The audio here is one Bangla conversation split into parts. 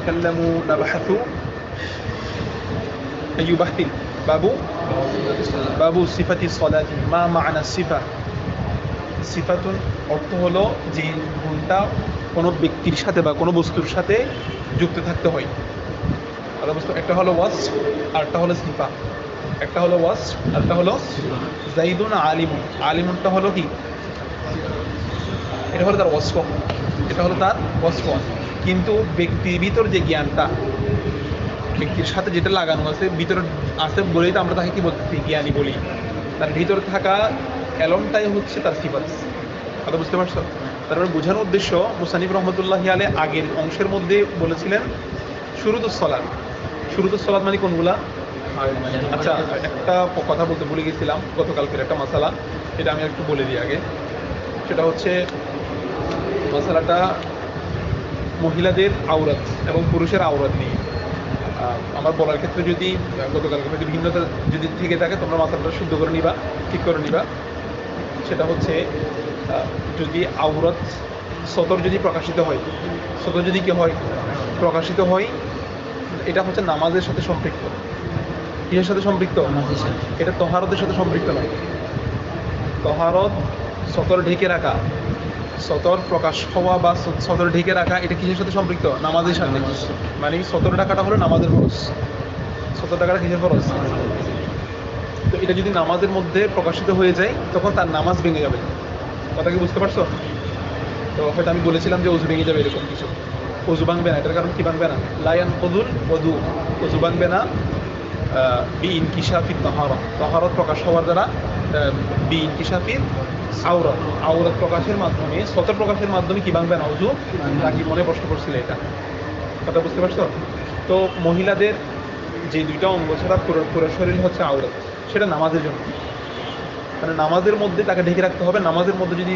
নাতাকাল্লামু নাবহাথু আইয়ুবাহতিল বাবু সিফাতি সলাতি মা মা'না সিফা। সিফাতুন অর্থ হলো যে গুণটা কোনো ব্যক্তির সাথে বা কোনো বস্তুর সাথে যুক্ত থাকতে হয়। আর বস্তু একটা হলো ওয়াসফ আর একটা হলো সিফা। একটা হলো ওয়াসফ আর একটা হলো যাইদুন আলিমুন। আলিমুনটা হলো কি, এটা হলো তার ওয়াসফ, এটা হলো তার ওয়াসফ। কিন্তু ব্যক্তির ভিতর যে জ্ঞানটা, ব্যক্তির সাথে যেটা লাগানো আছে ভিতরে আছে বলেই তো আমরা তাকে কি বলতেছি, জ্ঞানী বলি। তার ভিতরে থাকা এলমটাই হচ্ছে তার সিফাত। কথা বুঝতে পারছো? তারপরে বোঝানোর উদ্দেশ্য মুসানিফ রহমতুল্লাহি আলাইহি আগের অংশের মধ্যে বলেছিলেন শুরুতুস সালাত। শুরুতুস সালাত মানে কোনগুলা? আচ্ছা, একটা কথা বলতে ভুলে গেছিলাম, গতকালকের একটা মাসালা, এটা আমি একটু বলে দিই আগে। সেটা হচ্ছে মাসালাটা মহিলাদের আওরাত এবং পুরুষের আওরাত নিয়ে। আমার বলার ক্ষেত্রে যদি গতকালকে হয়তো ভিন্নতা যদি থেকে থাকে, তোমরা মাসালাটা শুদ্ধ করে নিবা, ঠিক করে নিবা। সেটা হচ্ছে যদি আওরাত সতর যদি প্রকাশিত হয়, সতর যদি কি হয় প্রকাশিত হয়, এটা হচ্ছে নামাজের সাথে সম্পৃক্ত। কিসের সাথে সম্পৃক্ত? এটা তহারতের সাথে সম্পৃক্ত নয়। তহারত সতর ঢেকে রাখা, সতর প্রকাশ হওয়া বা সতর ঢেকে রাখা, এটা কিসের সাথে সম্পৃক্ত? নামাজের সাথে। মানে সতর টাকাটা হলো নামাজের ফরজ, সতর টাকাটা কিসের ফরজ? তো এটা যদি নামাজের মধ্যে প্রকাশিত হয়ে যায় তখন তার নামাজ ভেঙে যাবে। কথা কি বুঝতে পারছো? তো হয়তো আমি বলেছিলাম যে অজু ভেঙে যাবে এরকম কিছু। অজু ভাঙবে না, এটার কারণ কি ভাঙবে না? লায়ান কদুল অজু, অজু ভাঙবে না বি ইনকিশাফিত তাহারত, তাহারত প্রকাশ হওয়ার দ্বারা, বি ইনকিশাফির আওরাত, আওরাত প্রকাশের মাধ্যমে, সতর প্রকাশের মাধ্যমে কি ভাঙবে না অজু? নাকি মনে প্রশ্ন করছিলে এটা? কথা বুঝতে পারছো? তো মহিলাদের যে দুইটা অঙ্গ ছাড়া পুরো শরীর হচ্ছে আওরাত, সেটা নামাজের জন্য। মানে নামাজের মধ্যে তাকে ঢেকে রাখতে হবে। নামাজের মধ্যে যদি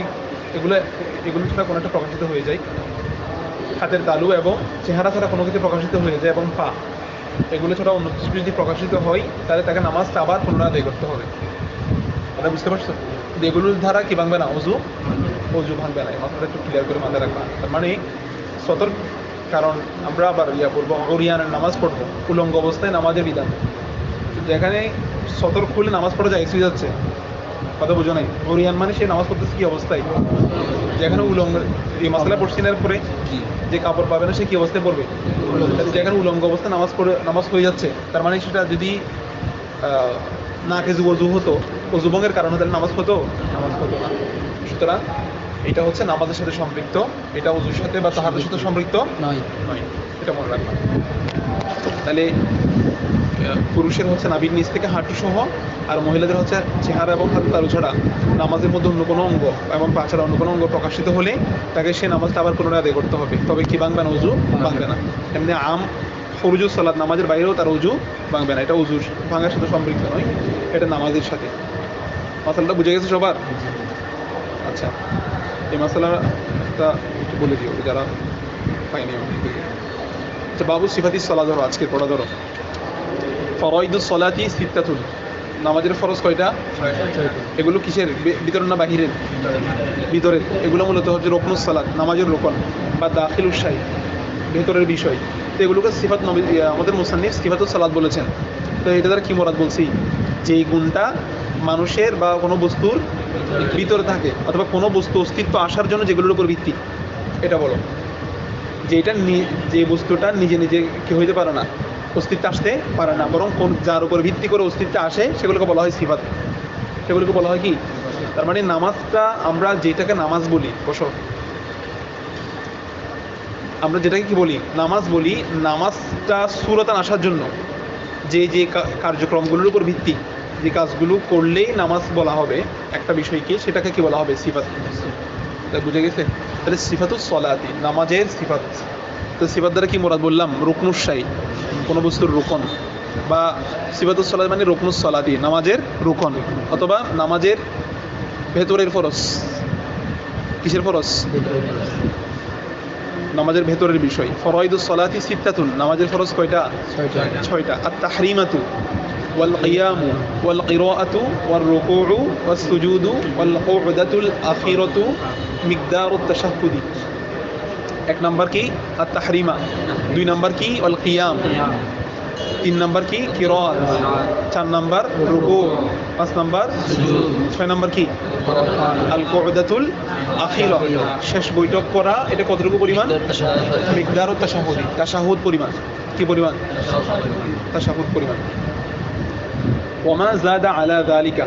এগুলো ছাড়া কোনো একটা প্রকাশিত হয়ে যায়, হাতের তালু এবং চেহারা ছাড়া কোনো কিছু প্রকাশিত হয়ে যায় এবং পা, এগুলো ছাড়া অন্য কিছু যদি প্রকাশিত হয়, তাহলে তাকে নামাজটা আবার পুনরায় আদায় করতে হবে। এটা বুঝতে পারছো? এগুলোর ধারা কি ভাঙবে না? অজু ভাঙবে না। এই মাত্রাটা একটু ক্লিয়ার করে মাথায় রাখবা। তার মানে সতর্ক, কারণ আমরা আবার করবো ওরিয়ানের নামাজ পড়বো, উলঙ্গ অবস্থায় নামাজের বিধান। যেখানে সতর্ক খুলে নামাজ পড়া যায় এসে যাচ্ছে, কথা বুঝো নাই? ওরিয়ান মানে সে নামাজ পড়তেছে কি অবস্থায়? যেখানে উলঙ্গ, এই মাসালা পড়ছিনের পরে যে কাপড় পাবে না সে কি অবস্থায় পড়বে? যেখানে উলঙ্গ অবস্থায় নামাজ হয়ে যাচ্ছে, তার মানে সেটা যদি না কিছু অজু হতো, অজু ভঙ্গের কারণে তাহলে নামাজ হতো না। সুতরাং এটা হচ্ছে নামাজের সাথে সম্পৃক্ত, এটা অজুর সাথে বা তাহাদের সাথে সম্পৃক্ত নয়, এটা মনে রাখবা। তাহলে পুরুষের হচ্ছে নাভির নিচ থেকে হাঁটু সহ, আর মহিলাদের হচ্ছে চেহারা এবং হাত তালু ছাড়া নামাজের মধ্যে অন্য কোনো অঙ্গ এবং পা ছাড়া অন্য কোনো অঙ্গ প্রকাশিত হলে তাকে সে নামাজটা আবার পুনরায় আদায় করতে হবে। তবে কি ভাঙবে না? অজু ভাঙবে না। এমনি ফরজুস সালাত, নামাজের বাইরেও তার অজু ভাঙবে না। এটা অজুর ভাঙার সাথে সম্পৃক্ত নয়, এটা নামাজের সাথে। মাসালাটা বুঝে গেছে সবার? আচ্ছা, এই মাসালাটা একটু বলে দিও যারা পাইনি। আচ্ছা, বাবু সিফাতি সলা ধরো, আজকের পড়া ধরো। ফরাইদুস সলাতি সিত্তাতুন, নামাজের ফরজ কয়টা? এগুলো কিসের ভিতরে না বাহিরের? ভিতরের। এগুলো মূলত হচ্ছে রুকনুস সালাত, নামাজের রোকন বা দাখিলুস শাই, ভেতরের বিষয়। তো এগুলোকে সিফাত আমাদের মুসান্নিফ সিফাতুস সালাত বলেছেন। তো এটা দ্বারা কি মুরাদ বলছি? যেই গুণটা মানুষের বা কোনো বস্তুর ভিতরে থাকে, অথবা কোনো বস্তু অস্তিত্ব আসার জন্য যেগুলোর উপর ভিত্তি, এটা বলো। যে বস্তুটা নিজে নিজে কি হইতে পারে না, অস্তিত্ব আসতে পারে না, বরং যার উপর ভিত্তি করে অস্তিত্ব আসে সেগুলোকে বলা হয় সিফাত, সেগুলোকে বলা হয় কি? তার মানে নামাজটা, আমরা যেটাকে নামাজ বলি, বসো, আমরা যেটাকে কি বলি? নামাজ বলি। নামাজটা সুরতান আসার জন্য যে কার্যক্রমগুলোর উপর ভিত্তি, যে কাজগুলো করলেই নামাজ বলা হবে একটা বিষয়কে, সেটাকে কি বলা হবে? সিফাত। বুঝে গেছে? তাহলে সিফাতুস সলাতি, নামাজের সিফাত। তো সিফাত দ্বারা কি মুরাদ বললাম? রুকনুস শাই, কোনো বস্তুর রুকন, বা সিফাতুস সলাত মানে রুকনুস সলাতি, নামাজের রুকন, অথবা নামাজের ভেতরের ফরজ। কিসের ফরজ? নামাজের ভেতরের বিষয়। ফরাইদুস সলাতি সিত্তাতুন, নামাজের ফরজ কয়টা? ছয়টা। আত তাহরিমাতু ওয়াল কিয়ামু ওয়াল কিরাআতু ওয়ার রুকুউ ওয়াস সুজুদু ওয়াল কুউদাতুল আখিরাতু মিকদারুত তাশাহুদি। এক নাম্বার কি আত-তাহরিমা, 2 নাম্বার কি আল কিয়াম, 3 নাম্বার কি কিরাত, 4 নাম্বার রুকু, 5 নাম্বার সুজুদ, 6 নাম্বার কি আল কুউদাতুল আখিরা, শেষ বৈঠক করা। এটা কতটুকু পরিমাণ? মিকদার ও তাশাহুদি, তাশাহুদ পরিমাণ। কি পরিমাণ? তাশাহুদ পরিমাণ। ওমা জাদা আলা যালিকা,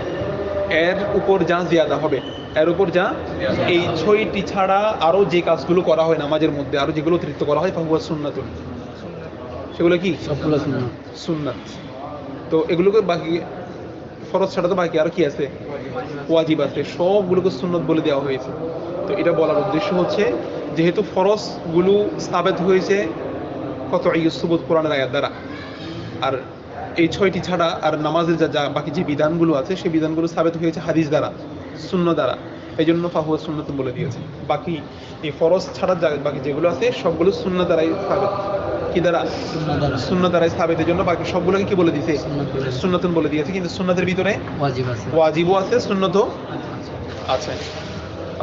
এর উপর যা জিয়াদা হবে, এর উপর যা, এই 6টি ছাড়া আরো যে কাজগুলো করা হয় নামাজের মধ্যে, আরো যেগুলো অতিরিক্ত করা হয় ফাহুয়া সুন্নাতুন, সেগুলো কি সবগুলো সুন্নাত। সুন্নাত। তো এগুলোকে বাকি, ফরজ ছাড়া তো বাকি আর কি আছে? ওয়াজিব আছে। সবগুলোকে সুন্নাত বলে দেওয়া হয়েছে। তো এটা বলার উদ্দেশ্য হচ্ছে, যেহেতু ফরজগুলো সাবেত হয়েছে কত সুবুত কোরআনের আয়াত দ্বারা, আর এই 6টি ছাড়া আর নামাজের যা বাকি যে বিধানগুলো আছে সেই বিধানগুলো সাবেত হয়েছে হাদিস দ্বারা, সুন্নাহ দ্বারা। এই জন্য ফাহুয়া সুন্নাত বলে দিয়েছে। বাকি এই ফরজ ছাড়া বাকি যেগুলো আছে সবগুলো সুন্নাহ দ্বারাই সাবেত। কি দ্বারা? সুন্নাহ দ্বারাই সাবেত। এই জন্য বাকি সবগুলোকে কি বলে দিয়েছে? সুন্নাতুন বলে দিয়েছে। কিন্তু সুন্নাতের ভিতরে ওয়াজিব আছে, ওয়াজিবও আছে, সুন্নাতও আছে।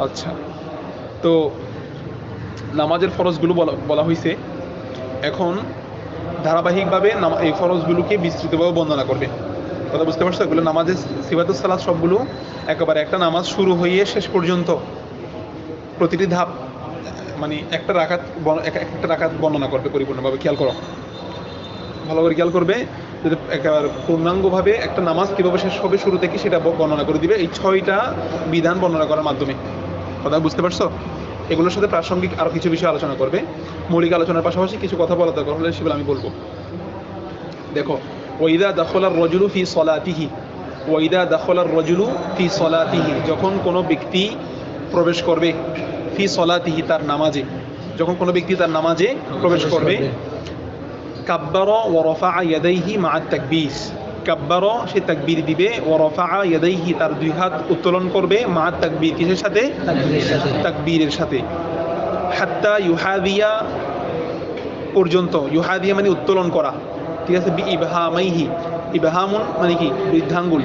আচ্ছা, তো নামাজের ফরজগুলো বলা হয়েছে। এখন ধারাবাহিকভাবে এই ফরজগুলোকে বিস্তৃতভাবে বর্ণনা করবে। কথা বুঝতে পারছো? এগুলো নামাজের সিফাতুস সালাত সবগুলো একেবারে একটা নামাজ শুরু হয়ে শেষ পর্যন্ত প্রতিটি ধাপ, মানে একটা রাকাত বর্ণনা করবে পরিপূর্ণভাবে। খেয়াল করো, ভালো করে খেয়াল করবে, যদি একেবারে পূর্ণাঙ্গভাবে একটা নামাজ কীভাবে শেষ হবে শুরু থেকে সেটা বর্ণনা করে দিবে এই 6টা বিধান বর্ণনা করার মাধ্যমে। কথা বুঝতে পারছো? এগুলোর সাথে প্রাসঙ্গিক আরও কিছু বিষয় আলোচনা করবে। মৌলিক আলোচনার পাশাপাশি কিছু কথা বলা দরকার হলে সেগুলো আমি বলবো। দেখো, ওয়াইদা দাখলার রজুলু ফি সলাতিহি, ওয়াইদা দাখলার রজুলু ফি সলাতিহি, যখন কোনো ব্যক্তি প্রবেশ করবে, ফি সলাতিহি তার নামাজে, যখন কোনো ব্যক্তি তার নামাজে প্রবেশ করবে, কাব্বারা ওয়া রাফা'a ইয়াদাইহি মা'a তাকবীর, কাব্বারা সে তাকবীর দিবে, ওয়া রাফা'a ইয়াদাইহি তার 2 হাত উত্তোলন করবে, মা'a তাকবীর কিসের সাথে? তাকবীরের সাথে। হাত্তা ইউহাদিয়া পর্যন্ত, ইউহাদিয়া মানে উত্তোলন করা, ঠিক আছে? বি ইবহামাইহি, ইবহামুন মানে কি? বৃদ্ধাঙ্গুল।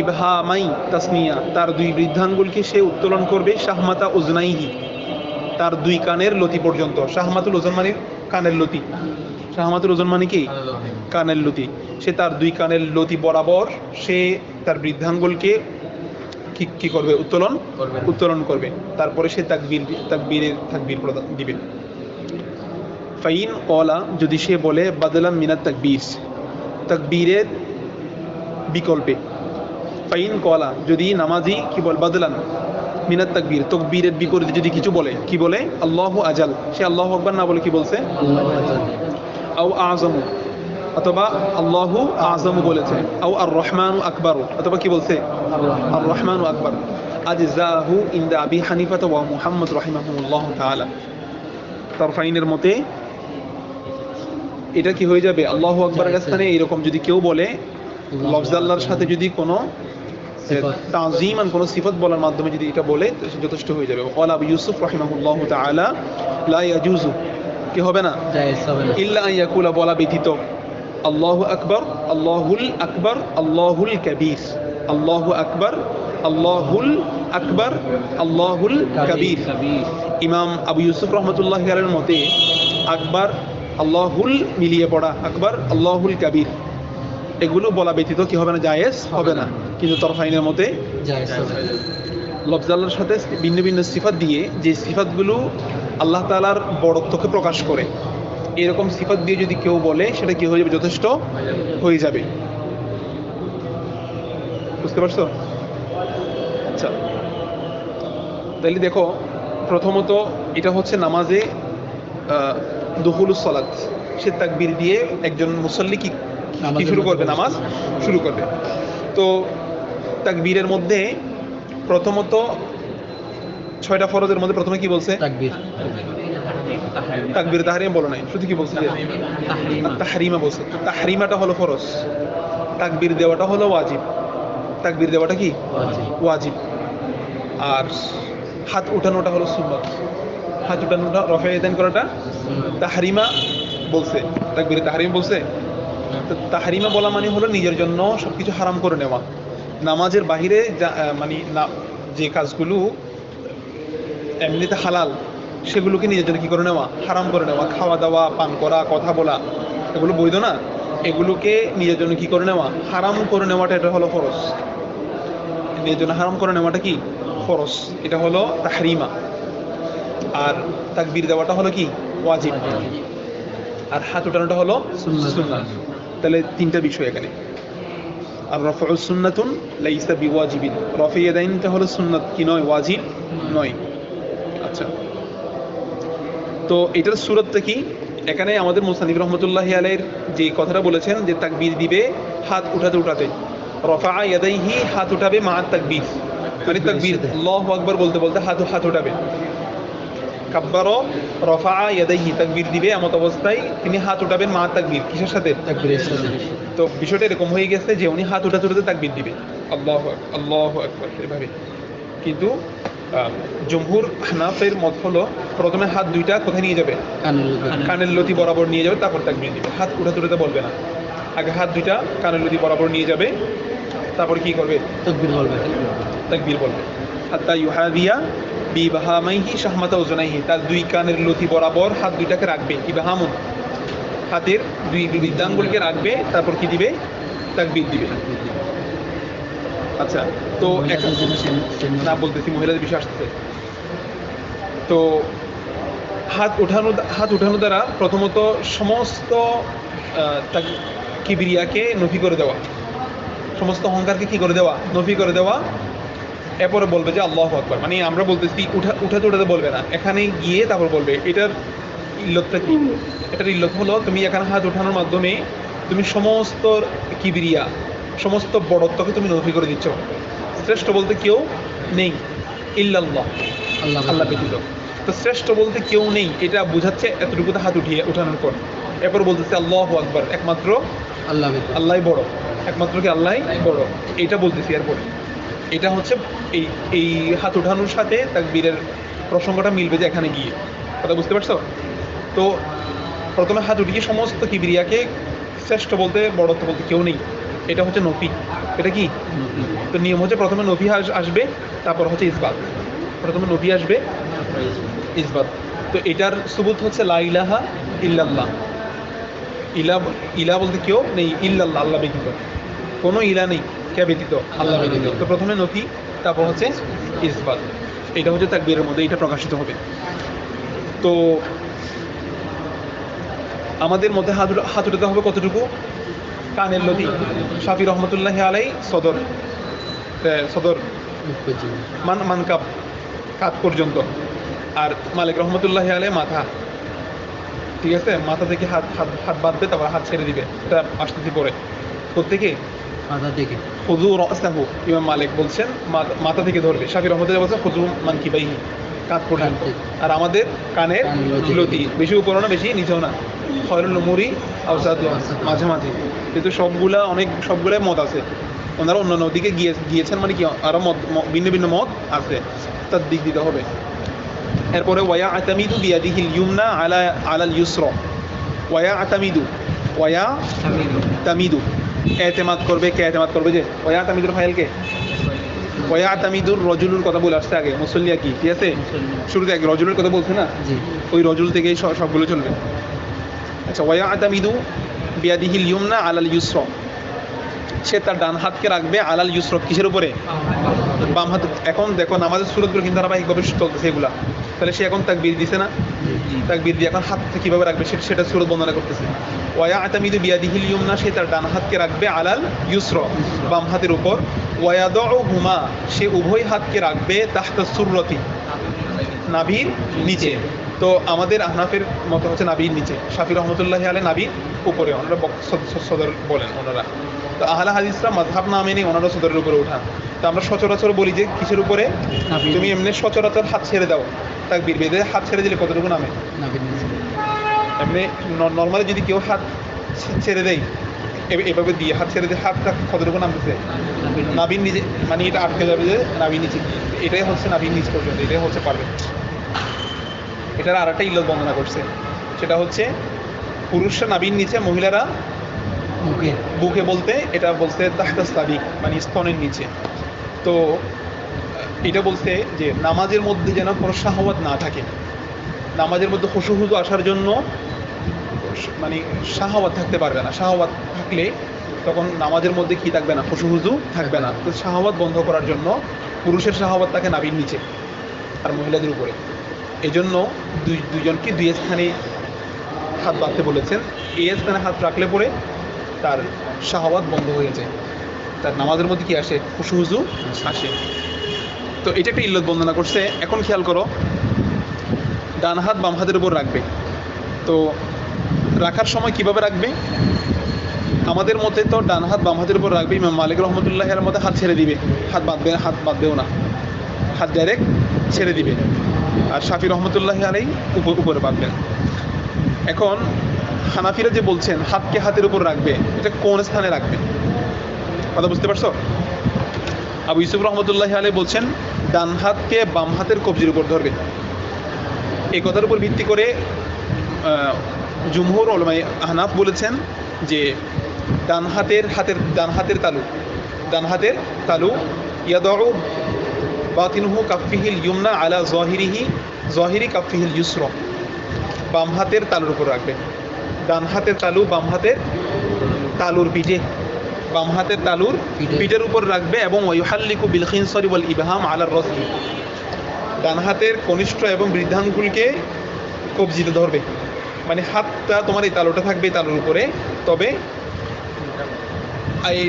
ইবহামাই তাসনিয়া, তার 2 বৃদ্ধাঙ্গুলকে সে উত্তোলন করবে, শাহমাতা উজনাইহি তার 2 কানের লতি পর্যন্ত। শাহমাতুল ওজন মানে কানের লতি, শাহমাতুল ওজন মানে কি? কানের লতি। সে তার 2 কানের লতি বরাবর সে তার বৃদ্ধাঙ্গুলকে কি করবে? উত্তোলন করবে। তারপরে সে তাকবীর প্রদান দিবে। ফাইন কলা, যদি সে বলে বাদলাম মিনাত তাকবীর, তাকবীরের বিকল্পে। ফাইন কলা, যদি নামাজি কি বল? বাদলান মিনাত তাকবীর, তাকবীরের বিপরীতে যদি কিছু বলে, কি বলে? আল্লাহু আজাল, সে আল্লাহু আকবার না বলে কি বলছে? আও আযমু, অথবা আল্লাহু আযমু বলেছে। আও আর রহমানু আকবার, অথবা কি বলছে? আর রহমানু আকবার। আজজাহু ইনদা আবি হানিফা ওয়া মুহাম্মদ রাহিমাহুল্লাহ তাআলা। তারফাইনের মতে এটা কি হয়ে যাবে? আল্লাহু আকবারের স্থানে এরকম যদি কেউ বলে, লফজ আল্লাহর সাথে যদি কোনো তাজিমান কোনো সিফত বলার মাধ্যমে যদি এটা বলে, যথেষ্ট হয়ে যাবে। ওয়ালা আবু ইউসুফ রাহিমাহুল্লাহ তাআলা লা ইয়াজুজু, কি হবে না? জায়েজ হবে না, ইল্লা আন ইয়াকুলা, বলা ব্যতীত, আল্লাহু আকবার, আল্লাহুল আকবার, আল্লাহুল কাবীর, আল্লাহু আকবার, আল্লাহুল আকবার, আল্লাহুল কাবীর। ইমাম আবু ইউসুফ রাহমাতুল্লাহি আলাইহির মতে আকবার আল্লাহুল মিলিয়ে পড়া, আকবার আল্লাহুল কাবীর, এগুলো বলা ব্যতীত কি হবে না? জায়েজ হবে না। কিন্তু তরফাইনের মতে জায়েজ হবে। লফজ আল্লাহর সাথে ভিন্ন ভিন্ন সিফাত দিয়ে, যে সিফাতগুলো আল্লাহ তাআলার বড়ত্বকে প্রকাশ করে, এরকম সিফাত দিয়ে যদি কেউ বলে, সেটা কি হয়ে যাবে? যথেষ্ট হয়ে যাবে। বুঝতে পারছো? আচ্ছা, তাহলে দেখো, প্রথমত এটা হচ্ছে নামাজে দুখুলুস সালাত, সে তাকবীর দিয়ে একজন মুসল্লি কি শুরু করবে? নামাজ শুরু করবে। তো তাকবীরের মধ্যে প্রথমত 6টা ফরজের মধ্যে প্রথমে কি বলছে? তাকবীর তাহরিমা বলো নাই, শুধু কি বলছে? তাহরিমা বলছে। তাহরিমাটা হলো ফরজ, তাকবীর দেওয়াটা হলো ওয়াজিব। তাকবীর দেওয়াটা কি? ওয়াজিব। আর হাত উঠানোটা হলো সুন্নাত। হাত উঠানোটা, রফা ইয়াদাইন করাটা তাহরিমা বলছে। তাকবীর তাহরিমা বলছে। তো তাহরিমা বলা মানে হলো নিজের জন্য সবকিছু হারাম করে নেওয়া। নামাজের বাহিরে মানে যে কাজগুলো এমনিতে হালাল, সেগুলোকে নিজের জন্য কী করে নেওয়া, হারাম করে নেওয়া, খাওয়া দাওয়া, পান করা, কথা বলা, এগুলো বৈধ না, এগুলোকে নিজের জন্য কী করে নেওয়া, হারাম করে নেওয়াটা, এটা হলো ফরজ। নিজের জন্য হারাম করে নেওয়াটা কি ফরজ, এটা হলো তাহরিমা। আর তাকবীর দেওয়াটা হলো কি ওয়াজিব, আর হাত উঠানোটা হলো সুন্নাত। তাহলে তিনটা বিষয় এখানে। আর রফউ সুন্নাতুন লাইসা বিওয়াজিবিন, রফে ইয়াদাইনটা হলো সুন্নাত কি নয়, ওয়াজিব নয়। আচ্ছা, তো এটার সূরতটা কি? এখানে আমাদের মুসান্নিফ রহমতুল্লাহি আলাইহির যে কথাটা বলেছেন যে তাকবীর দিবে হাত উঠাতে উঠাতে, রফা ইয়াদাইহি হাত উঠাবে মা তাকবীর, মানে তাকবীর আল্লাহু আকবার বলতে বলতে হাত উঠাবে। কাব্বারও রফা ইয়াদাইহি, তাকবীর দিবে এমত অবস্থায় তিনি হাত উঠাবেন মা তাকবীর, কিসের সাথে? তাকবীরের সাথে। তো বিষয়টা এরকম হয়ে গেছে যে উনি হাত উঠাতে উঠাতে তাকবীর দিবে আল্লাহু আকবার এভাবে। কিন্তু জমহুর হানাফের মত হলো প্রথমে হাত দুইটা কোথায় নিয়ে যাবে, কানের লতি বরাবর নিয়ে যাবে, তারপর তাকবীর দিবে। হাত উঠাতে উঠাতে বলবে না, আগে হাত দুইটা কানের লতি বরাবর নিয়ে যাবে, তারপর কি করবে, তাকবীর বলবে। তাকবীর বলবে। হাত্তা ইউহাদিয়া বিবাহামাইহি শাহমাতা উজনাইহি, তার দুই কানের লতি বরাবর হাত দুইটাকে রাখবে, ইবাহামুন হাতের দুই বৃদ্ধাঙ্গুলকে রাখবে, তারপর কি দিবে, তাকবীর দিবে। আচ্ছা, তো না বলতেছি মহিলাদের বিষয় আসতেছে। তো হাত উঠানো দ্বারা প্রথমত সমস্ত কিবরিয়াকে নফি করে দেওয়া, সমস্ত অহংকারকে কি করে দেওয়া, নফি করে দেওয়া। এরপরে বলবে যে আল্লাহু আকবার, মানে আমরা বলতেছি উঠাতে উঠাতে বলবে না, এখানে গিয়ে তারপর বলবে। এটার ইল্লতটা কি? এটার ইল্লত হলো তুমি এখানে হাত ওঠানোর মাধ্যমে তুমি সমস্ত কিবরিয়া, সমস্ত বড়ত্বকে তুমি নফি করে দিচ্ছ। শ্রেষ্ঠ বলতে কেউ নেই ইল্লাল্লাহ, আল্লাহ ব্যতীত। তো শ্রেষ্ঠ বলতে কেউ নেই এটা বোঝাচ্ছে এতটুকুতে হাত উঠানোর পর। এরপর বলতেছে আল্লাহু আকবার, একমাত্র আল্লাহই বড়, একমাত্র কি আল্লাহই বড়, এটা বলতেছি। এরপর এটা হচ্ছে এই হাত উঠানোর সাথে তাকবীরের প্রসঙ্গটা মিলবে যে এখানে গিয়ে, কথা বুঝতে পারছো? তো প্রথমে হাত উঠিয়ে সমস্ত কিবরিয়াকে, শ্রেষ্ঠ বলতে বড়ত্ব বলতে কেউ নেই, এটা হচ্ছে নফি। এটা কি? তো নিয়ম হচ্ছে প্রথমে নফি আসবে, তারপর হচ্ছে ইসবাত। প্রথমে নফি আসবে, ইসবাত। তো এটার সুবুত হচ্ছে লা ইলাহা ইল্লাল্লাহ, ইলা বলতে কেউ নেই, ইল্লাল্লাহ আল্লাহ ব্যতীত, কোনো ইলা নেই কে ব্যতীত, আল্লাহ ব্যতীত। তো প্রথমে নফি, তারপর হচ্ছে ইসবাত। এটা হচ্ছে তাকবীরের মধ্যে এটা প্রকাশিত হবে। তো আমাদের মধ্যে হাত উঠাতে হবে কতটুকু, কানের লতি। শাফি রহমতুল্লাহ আলাই সদর মানকাব, কাত পর্যন্ত। আর মালিক রহমতুল্লাহ আলাই মাথা, ঠিক আছে? মাথা থেকে হাত বাঁধবে, তারপর হাত ছেড়ে দিবে। এটা আসতেছি পরে। কোত্থেকে? মাথা থেকে। খুযু রাসাহু, ইমাম মালিক বলছেন মাথা থেকে ধরবে। শাফি রহমতুল্লাহ বলছেন খুযু মানকিবাইহি, কাত পর্যন্ত। আর আমাদের কানের লতি, বেশি উপরও না বেশি নিচেও না। খয়রুল উমুরি আওসাতুহা, মাঝামাঝি। কিন্তু সবগুলাই মত আছে, ওনারা অন্য নদীকে গিয়েছেন, মানে কি আরো ভিন্ন ভিন্ন মত আছে, তার দিক দিতে হবে। এরপরে ওয়া আতামিদু বিয়াদিহিল ইউমনা আলাল ইউসরা, ওয়া তামিদু, এতেমাদ করবে। কে এতেমাদ করবে? যে ওয়া তামিদুর ফাইলকে, ওয়া তামিদুর রজুলুর কথা বলে আসছে আগে, মুসল্লিয়া কি, ঠিক আছে? শুরুতে আগে রজুলের কথা বলছে না, ওই রজুল থেকেই সবগুলো চলবে। আচ্ছা, ওয়া তামিদু বিয়াদিহিল ইউমনা আলাল ইউসরা, সে তার ডান হাতকে রাখবে আলাল ইউসরা, কিসের উপরে? বাম হাত। এখন দেখো নামাজের সূরতগুলো কিন্তু ধারাবাহিকভাবে চলতেছে এগুলা। তাহলে সে এখন তাকবীর দিছে না, তাকবীর দিয়ে এখন হাতটা কিভাবে রাখবে সেটা সূরত বর্ণনা করতেছে। ওয়া আতামিদু বিয়াদিহিল ইউমনা, সে তার ডান হাতকে রাখবে আলাল ইউসরা, বাম হাতের উপর। ওয়া ইয়াদউহুমা, সে উভয় হাতকে রাখবে তাহতা সুররতি, নাভির নিচে। তো আমাদের আহনাফের মত হচ্ছে নাভির নিচে, শাফি রহমতুল্লাহি আলাইহি নাভির উপরে, ওনারা সদর বলেন ওনারা। তো আহলে হাদিসরা মাযহাব না মেনে ওনারা সদরের উপরে উঠান। তো আমরা সচরাচর বলি যে কিসের উপরে? তুমি এমনি সচরাচর হাত ছেড়ে দাও, তাকবীর বেঁধে হাত ছেড়ে দিলে কতটুকু নামে? এমনি নর্মালি যদি কেউ হাত ছেড়ে দেয় এভাবে দিয়ে, হাত ছেড়ে দিয়ে হাতটা কতটুকু নামতেছে? নাভির নিচে, মানে এটা আটকে যাবে যে নাভির নিচে। এটাই হচ্ছে নাভির নিচ পর্যন্ত, এটাই হচ্ছে পারবে। এটার আর একটা ইল্লত বর্ণনা করছে, সেটা হচ্ছে পুরুষরা নাভির নিচে, মহিলারা বুকে বলতে এটা বলছে তাহতা সাবিক, মানে স্তনের নিচে। তো এটা বলছে যে নামাজের মধ্যে যেন কোনো শাহওয়াত না থাকে, নামাজের মধ্যে খুশু আসার জন্য মানে শাহওয়াত থাকতে পারবে না। শাহওয়াত থাকলে তখন নামাজের মধ্যে কি থাকবে না, খুশু থাকবে না। তো শাহওয়াত বন্ধ করার জন্য পুরুষের শাহওয়াত থাকে নাভির নিচে আর মহিলাদের উপরে। এই জন্য দুইজনকে দুই স্থানে হাত বাঁধতে বলেছেন। এই স্থানে হাত রাখলে পরে তার শাহওয়াত বন্ধ হয়ে যায়, তার নামাজের মধ্যে কি আসে, খুশু আসে। তো এটা একটা ইল্লত বর্ণনা করছে। এখন খেয়াল করো, ডান হাত বাম হাতের উপর রাখবে। তো রাখার সময় কিভাবে রাখবে? আমাদের মতে তো ডান হাত বাম হাতের উপর রাখবে। ইমাম মালিক রহমতুল্লাহ এর মধ্যে হাত ছেড়ে দিবে, হাত বাঁধবেও না, হাত ডাইরেক্ট ছেড়ে দিবে। আর শাফি রহমতুল্লাহ আলাই উপরে বাঁধবেন। এখন হানাফিরা যে বলছেন হাতকে হাতের উপর রাখবে, এটা কোন স্থানে রাখবে? কথা বুঝতে পারছো? আবু ইউসুফ রহমতুল্লাহ আলাই বলছেন ডান হাতকে বাম হাতের কবজির উপর ধরবে। এই কথার উপর ভিত্তি করে জুমহুর উলামায়ে আহনাফ বলেছেন যে ডান হাতের তালু ইয়াদউ বাতিনহু কাফিহিল ইয়ুমনা আলা যাহিরি কাফিহিল ইউসরা, বাম হাতের তালুর উপর রাখবে। ডান হাতের তালু বাম হাতের তালুর পিঠে, বাম হাতের তালুর পিঠের উপর রাখবে। এবং ওয়াইহাল্লিকু বিল খিনসারি ওয়াল ইবহাম আলা রাসি, ডান হাতের কনিষ্ঠ এবং বৃদ্ধাঙ্গুলকে কবজিতে ধরবে। মানে হাতটা তোমার এই তালুটা থাকবে এই তালুর উপরে, তবে এই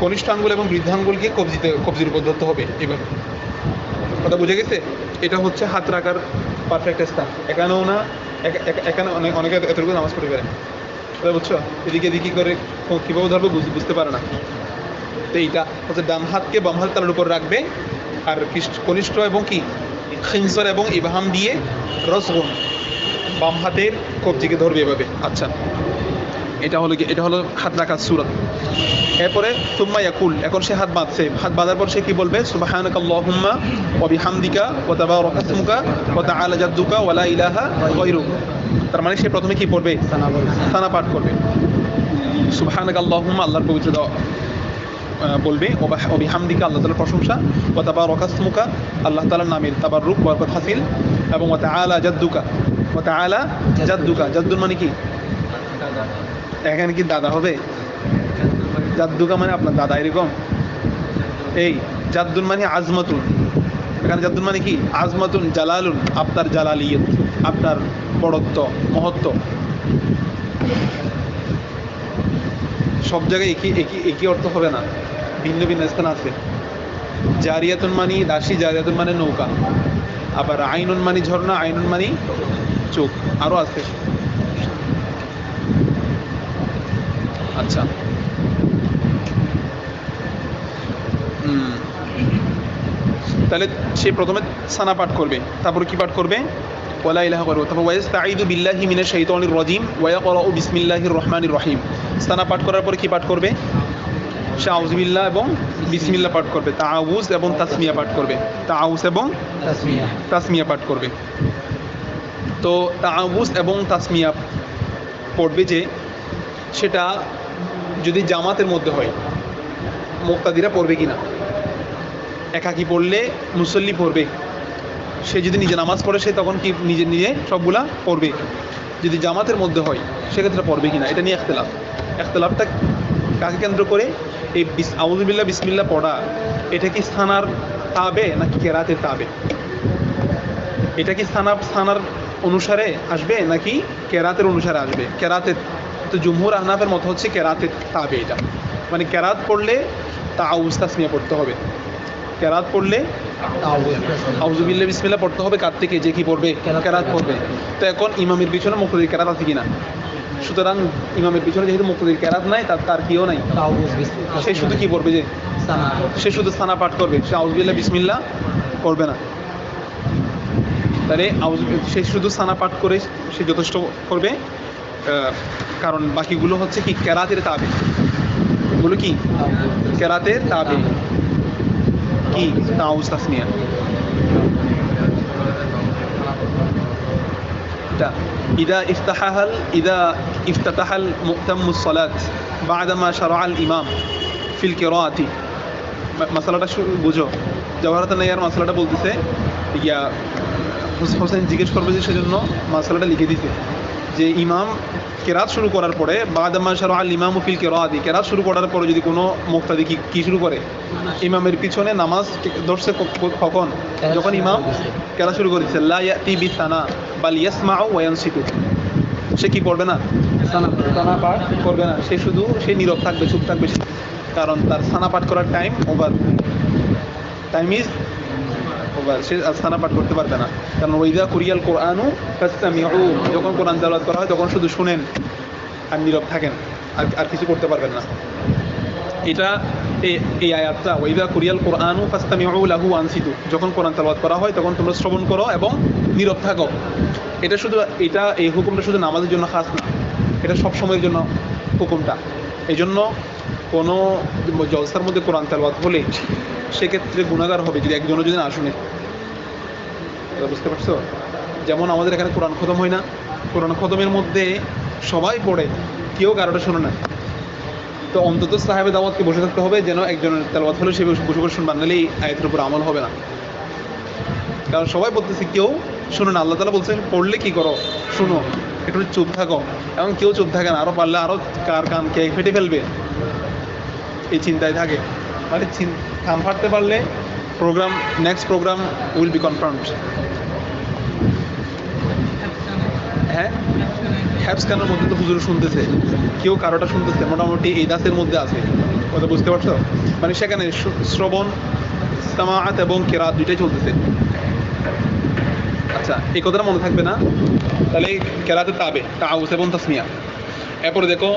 কনিষ্ঠ আঙ্গুল এবং বৃদ্ধাঙ্গুলকে কবজির উপর ধরতে হবে। এভাবে কথা বুঝে গেছে? এটা হচ্ছে হাত রাখার পারফেক্ট স্থান। এখানেও না, এখানে অনেকে এতটুকু নামাজ পড়ে পারে, কথা বুঝছো? এদিকে করে কীভাবে ধরবে বুঝতে পারে না। তো এইটা হচ্ছে ডান হাতকে বাম হাত তালুর উপর রাখবে, আর কনিষ্ঠ এবং কি খিনসর এবং ইবহাম দিয়ে রসগুন বাম হাতের কবজিকে ধরবে এভাবে। আচ্ছা, এটা হলো হাত রাখার সূরত। এরপরে সুম্মা ইয়াকুল, এখন সে হাত বাঁধছে। হাত বাঁধার পর সে কি বলবে? সুবহানাকাল্লাহুম্মা ওয়া বিহামদিকা ওয়া তাবারাকা ইসমুকা ওয়া তাআলা জাদ্দুকা ওয়া লা ইলাহা গায়রুক। তার মানে সে প্রথমে কি পড়বে? সানা পাঠ করবে। সুবহানাকাল্লাহুম্মা, আল্লাহর পবিত্র বলবে, ওয়া বিহামদিকা, আল্লাহ তাআলার প্রশংসা, ওয়া তাবারাকা ইসমুকা, আল্লাহ তাআলার নামের তাবাররুক বরকত হাসিল, এবং ওয়া তাআলা জাদ্দুকা, জাদ্দুন মানে কি? এখানে কি দাদা হবে? জাদ্দুকা মানে আপনার দাদা, এরকম। এই জাদ্দুন মানে আজমাতুন, এখানে জাদ্দুন মানে কি? আজমাতুন, জালালুন, আপনার জালালিয়ত, আপনার বড়ত্ব, মহত্ব। সব জায়গায় একই অর্থ হবে না, ভিন্ন ভিন্ন স্থান আছে। জারিয়াতুন মানে দাসী, জারিয়াতুন মানে নৌকা। আবার আইনুন মানে ঝর্ণা, আইনুন মানে চোখ, আরও আছে। আচ্ছা, তাহলে সে প্রথমে সানা পাঠ করবে, তারপর কি পাঠ করবে? ওয়ালা ইলাহা ইল্লাল্লাহ, তারপর ওয়াইস্তাঈযু বিল্লাহি মিনাশ শাইতানির রাজিম ওয়া ইয়াকরাউ বিসমিল্লাহির রহমানির রহিম। সানা পাঠ করার পরে কি পাঠ করবে? সে আউযু বিল্লাহ এবং বিসমিল্লাহ পাঠ করবে। তাআউযু এবং তাসমিয়া পাঠ করবে। তাআউযু এবং তাসমিয়া পাঠ করবে। তো তাআউযু এবং তাসমিয়া পড়বে যে, সেটা যদি জামাতের মধ্যে হয়, মুক্তাদিরা পড়বে কিনা। একাকি পড়লে মুসল্লি পড়বে, সে যদি নিজে নামাজ পড়ে সে তখন কি নিজে সবগুলা পড়বে। যদি জামাতের মধ্যে হয় সেক্ষেত্রে পড়বে কিনা, এটা নিয়ে এখতলাফটা কাকে কেন্দ্র করে? এই আউযু বিল্লাহ বিসমিল্লাহ পড়া, এটা কি স্থানার তাবে নাকি কেরাতের তাবে? এটা কি স্থানার অনুসারে আসবে নাকি কেরাতের অনুসারে আসবে? কেরাতের, তো জুমহুর আহনাফের মত হচ্ছে কেরাতের তাবে। এটা মানে কেরাত পড়লে তাআউযু তাসমিয়া পড়তে হবে। কেরাত পড়লে আউযু বিল্লাহ বিসমিল্লাহ পড়তে হবে। কার থেকে? যে কি পড়বে? কেরাত পড়বে। তো এখন ইমামের পিছনে মুক্তাদির কেরাত আছে কিনা? সুতরাং ইমামের পিছনে যেহেতু মুক্তাদির কেরাত নাই, তার কিও নাই, সে শুধু কি পড়বে? যে সে শুধু সানা পাঠ করবে, সে আউযু বিল্লাহ বিসমিল্লাহ পড়বে না। তাহলে সে শুধু সানা পাঠ করে সে যথেষ্ট করবে, কারণ বাকিগুলো হচ্ছে কি কেরাতের তাবে। এগুলো কি কেরাতের তাবে, কি তাআউযু তাসমিয়া। إذا افتتح المؤتم الصلاة بعدما شرع الإمام في القراءة। মাসালাটা বুঝো, জওহারাতুন নাইয়ার মাসালাটা বলতেছে, হোসেন জিজ্ঞেস করবে যে সেজন্য মাসালাটা লিখে দিতে যে ইমাম কেরাত শুরু করার পরে বাদামা শারা আল ইমাম ফিল কেরাতি কেরাত শুরু করার পরে যদি কোনো মুক্তাদি কি শুরু করে ইমামের পিছনে নামাজ ধরছে কখন যখন ইমাম কেরাত শুরু করেছে লা ইয়াতি বিসানা বাল ইয়াসমাউ ওয়া ইয়ানসিতু সে কি পড়বে না সানা পাঠ করবে না সে নীরব থাকবে চুপ থাকবে কারণ তার সানা পাঠ করার time over time is over সে সানা পাঠ করতে পারবে না কারণ ওইদা কুরিয়াল কোরআনু ফাসতামিউ যখন কোরআন তেলাওয়াত করা হয় তখন শুধু শুনেন আর নীরব থাকেন আর কিছু করতে পারবেন না এটা এই আয়াতটা ওইদা কুরিয়াল কোরআনু ফাসতামিউ লাহু আনসিতু যখন কোরআন তেলাওয়াত করা হয় তখন তোমরা শ্রবণ করো এবং নীরব থাকো এই হুকুমটা শুধু নামাজের জন্য খাস না এটা সব সময়ের জন্য হুকুমটা এই জন্য কোনো জলসার মধ্যে কোরআন তেলাওয়াত হলে সেক্ষেত্রে গুনাহগার হবে যদি একজনও যদি না শুনে বুঝতে পারছো যেমন আমাদের এখানে কোরআন খতম হয় না কোরআন খতমের মধ্যে সবাই পড়ে কেউ কারোটা শোনে না তো অন্তত সাহেবে দাওয়াতকে বসে থাকতে হবে যেন একজনের তেলাওয়াত হলে সে বসে বসে শুনবেন নাহলে এই আয়াতের উপর আমল হবে না কারণ সবাই বলতেছে কেউ শুনো না আল্লাহ তাআলা বলছেন পড়লে কি করো শুনো একটু চুপ থাকো এবং কেউ চুপ থাকে না আরও পারলে আরও কার কান কে ফেটে ফেলবে এই চিন্তায় থাকে মানে কান ফাটতে পারলে next program will be confirmed হ্যাঁ হ্যাপসখানের মধ্যে তো হুজুর শুনতেছে কেউ কারোটা শুনতেছে মোটামুটি এই দাসের মধ্যে আছে কথা বুঝতে পারছো মানে সেখানে শ্রবণ সামাআত এবং কেরাত দুইটাই চলতেছে আচ্ছা এই কথাটা মনে থাকবে না তাহলে কেরাতে তাআউজ এবং তাসমিয়া এরপরে দেখো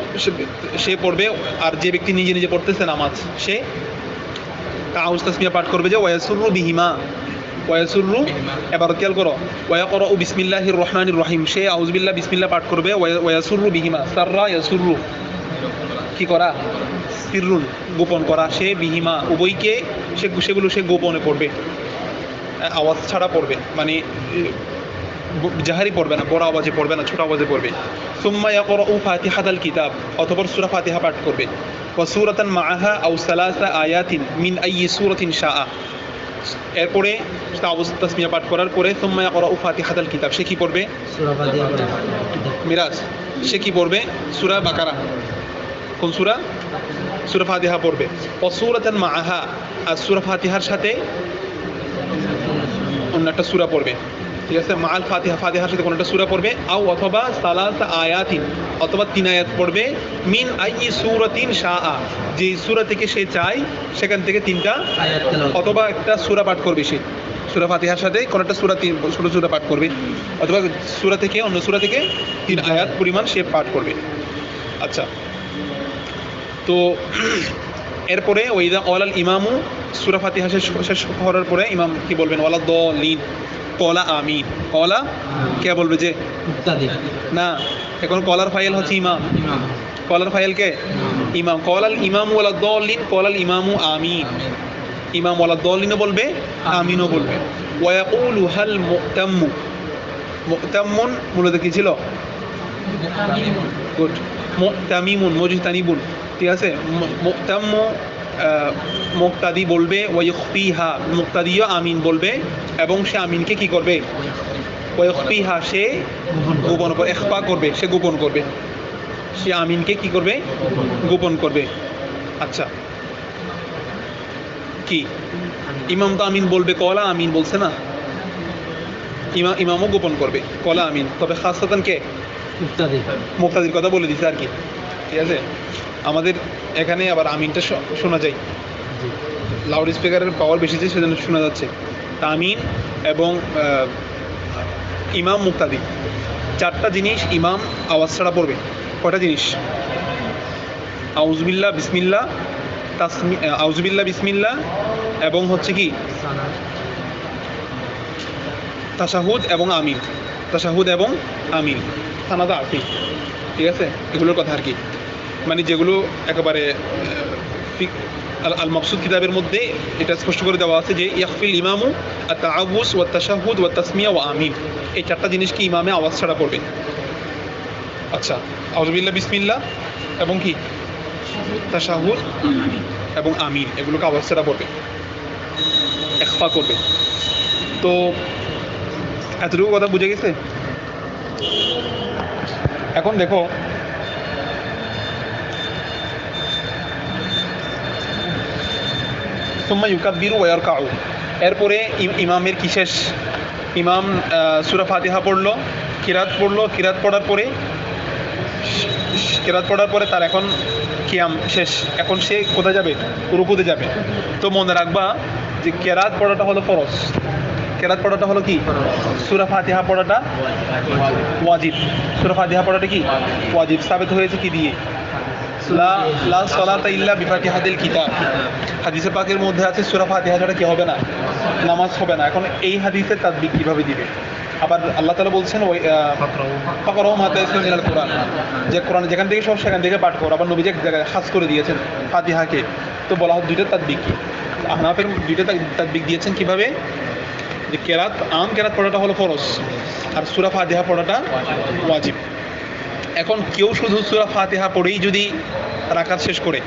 সে পড়বে আর যে ব্যক্তি নিজে নিজে পড়তেছে নামাজ সে তাআউজ তাসমিয়া পাঠ করবে যে ওয়ায়াসুরু বিহিমা এবার খেয়াল করো ওয়ায়াকরাউ বিসমিল্লাহির রহমানির রহিম সে আউযুবিল্লাহ বিসমিল্লাহ পাঠ করবে ওয়ায়াসুরু বিহিমা সাররা ইয়াসুরু কি করা সিররুন গোপন করা সে বিহিমা উভয়কে সেগুলো সে গোপনে পড়বে আওয়াজ ছাড়া পড়বে মানে জাহারি পড়বে না বড় আওয়াজে পড়বে না ছোট আওয়াজে পড়বে সুম্মা ইয়াকরাউ ফাতিহাতাল কিতাব অতঃপর সূরা ফাতিহা পাঠ করবে ওয়া সূরাতান মাআহা আও সালাসা আয়াতিন মিন আইয়ি সূরাতিন শাআ এরপরে তাআউজ তাসমিয়া পাঠ করার পরে সুম্মা ইয়াকরাউ ফাতিহাতাল কিতাব সে কি পড়বে সূরা ফাতিহা পড়ে মিরাজ সে কি পড়বে সূরা বাকারা কোন সূরা ফাতিহা পড়বে ওয়া সূরাতান মাআহা আর সূরা ফাতিহার সাথে অন্য একটা সূরা পড়বে ঠিক আছে মাআল ফাতিহার সাথে কোনো একটা সূরা পড়বে অথবা সালাসা আয়াতিন অথবা 3 আয়াত পড়বে মিন আইয়ি সূরাতিন শাআ যে সূরা থেকে সে চায় সেখান থেকে 3টা আয়াত তেলাওয়াত অথবা একটা সূরা পাঠ করবে সে সূরা ফাতিহার সাথে কোনো একটা সূরা পাঠ করবে অথবা অন্য সূরা থেকে 3 আয়াত পরিমাণ সে পাঠ করবে আচ্ছা তো এরপরে ওইদা ওয়ালাল ইমামু সূরা ফাতিহা শেষ করার পরে ইমাম কি বলবেন ওয়ালা দলিন কলা আমিন কলা কে বলবে যে মুক্তাদি না এখন কলার ফাইল হচ্ছে ইমাম কলার ফাইল কে ইমাম কলাল ইমামু ওয়ালা দলিন কলাল ইমামু আমিন ইমাম ওয়ালা দলিনও বলবে আমিনও বলবে ওয়ায়াকুলু হাল মুতাম্মুন মূলত কি ছিল গুড মুতামিমুন মুজতানিবুন ঠিক আছে মুক্তাদি বলবে ওয়াইখফিহা মুক্তাদিও আমিন বলবে এবং সে আমিনকে কি করবে ওয়াইখফিহা সে গোপন করবে ইখফা করবে সে গোপন করবে সে আমিনকে কি করবে গোপন করবে আচ্ছা কি ইমাম তো আমিন বলবে কলা আমিন বলছে না ইমামও গোপন করবে কলা আমিন তবে খাসতান কে মুক্তাদির কথা বলে দিছে আর কি ঠিক আছে আমাদের এখানে আবার আমিনটা শোনা যায় লাউড স্পিকারের পাওয়ার বেশি যে সেজন্য শোনা যাচ্ছে তা আমিন এবং ইমাম মুক্তাদি 4টা জিনিস ইমাম আওয়াজ ছাড়া পড়বে কয়টা জিনিস আউযুবিল্লাহ বিসমিল্লাহ এবং হচ্ছে কি তাশাহুদ এবং আমিন সানাদা আরফি ঠিক আছে এগুলোর কথা আর কি মানে যেগুলো একেবারে আল মাকসুদ কিতাবের মধ্যে এটা স্পষ্ট করে দেওয়া আছে যে ইয়াকফিল ইমামু আত-তাআউযু ওয়াত তাশাহুদ ওয়াত তাসমিয়া ওয়া আমিন এই 4টা জিনিস কি ইমামে আওয়াজ ছাড়া পড়বে আচ্ছা আউযুবিল্লাহ বিসমিল্লাহ এবং কি তাশাহুদ এবং আমিন এগুলোকে আওয়াজ ছাড়া পড়বে ইখফা করবে তো এতটুকু কথা বুঝে গেছে? এখন দেখো সুম্মা ইউকাব্বিরু ওয়া ইয়ারকাউ, এরপরে ইমামের কি শেষ? ইমাম সূরা ফাতিহা পড়লো, কিরাত পড়লো, কিরাত পড়ার পরে তার এখন কিয়াম শেষ। এখন সে কোথায় যাবে? রুকুতে যাবে। তো মনে রাখবা যে কেরাত পড়াটা হলো ফরজ, কেরাত পড়াটা হলো কি? সূরা ফাতিহা পড়াটা ওয়াজিব। সূরা ফাতিহা পড়াটা কি? ওয়াজিব। সাবিত হয়েছে কি দিয়ে? লা সালাতা ইল্লা বিফাতিহাতিল কিতাব। হাদিসে পাকের মধ্যে আছে সূরা ফাতিহা ছাড়া কি হবে না? নামাজ হবে না। এখন এই হাদিসের তাদবিক কিভাবে দিবে? আবার আল্লাহ তাআলা বলছেন ফাকরাউ মা তায়াসসারা মিনাল কুরআন, যে কোরআন যেখান থেকে সব সেখান থেকে পাঠ করো। আবার নবীজি এক জায়গায় খাস করে দিয়েছেন ফাতিহাকে। তো বলা হয় দুইটার তাদবিক কি? আহনাফের দুইটা তাদবিক দিয়েছেন কিভাবে? যে কেরাত, আম কেরাত পড়াটা হলো ফরজ, আর সূরা ফাতিহা পড়াটা ওয়াজিব। এখন কেউ শুধু সূরা ফাতিহা পড়েই যদি রাকাত শেষ করে,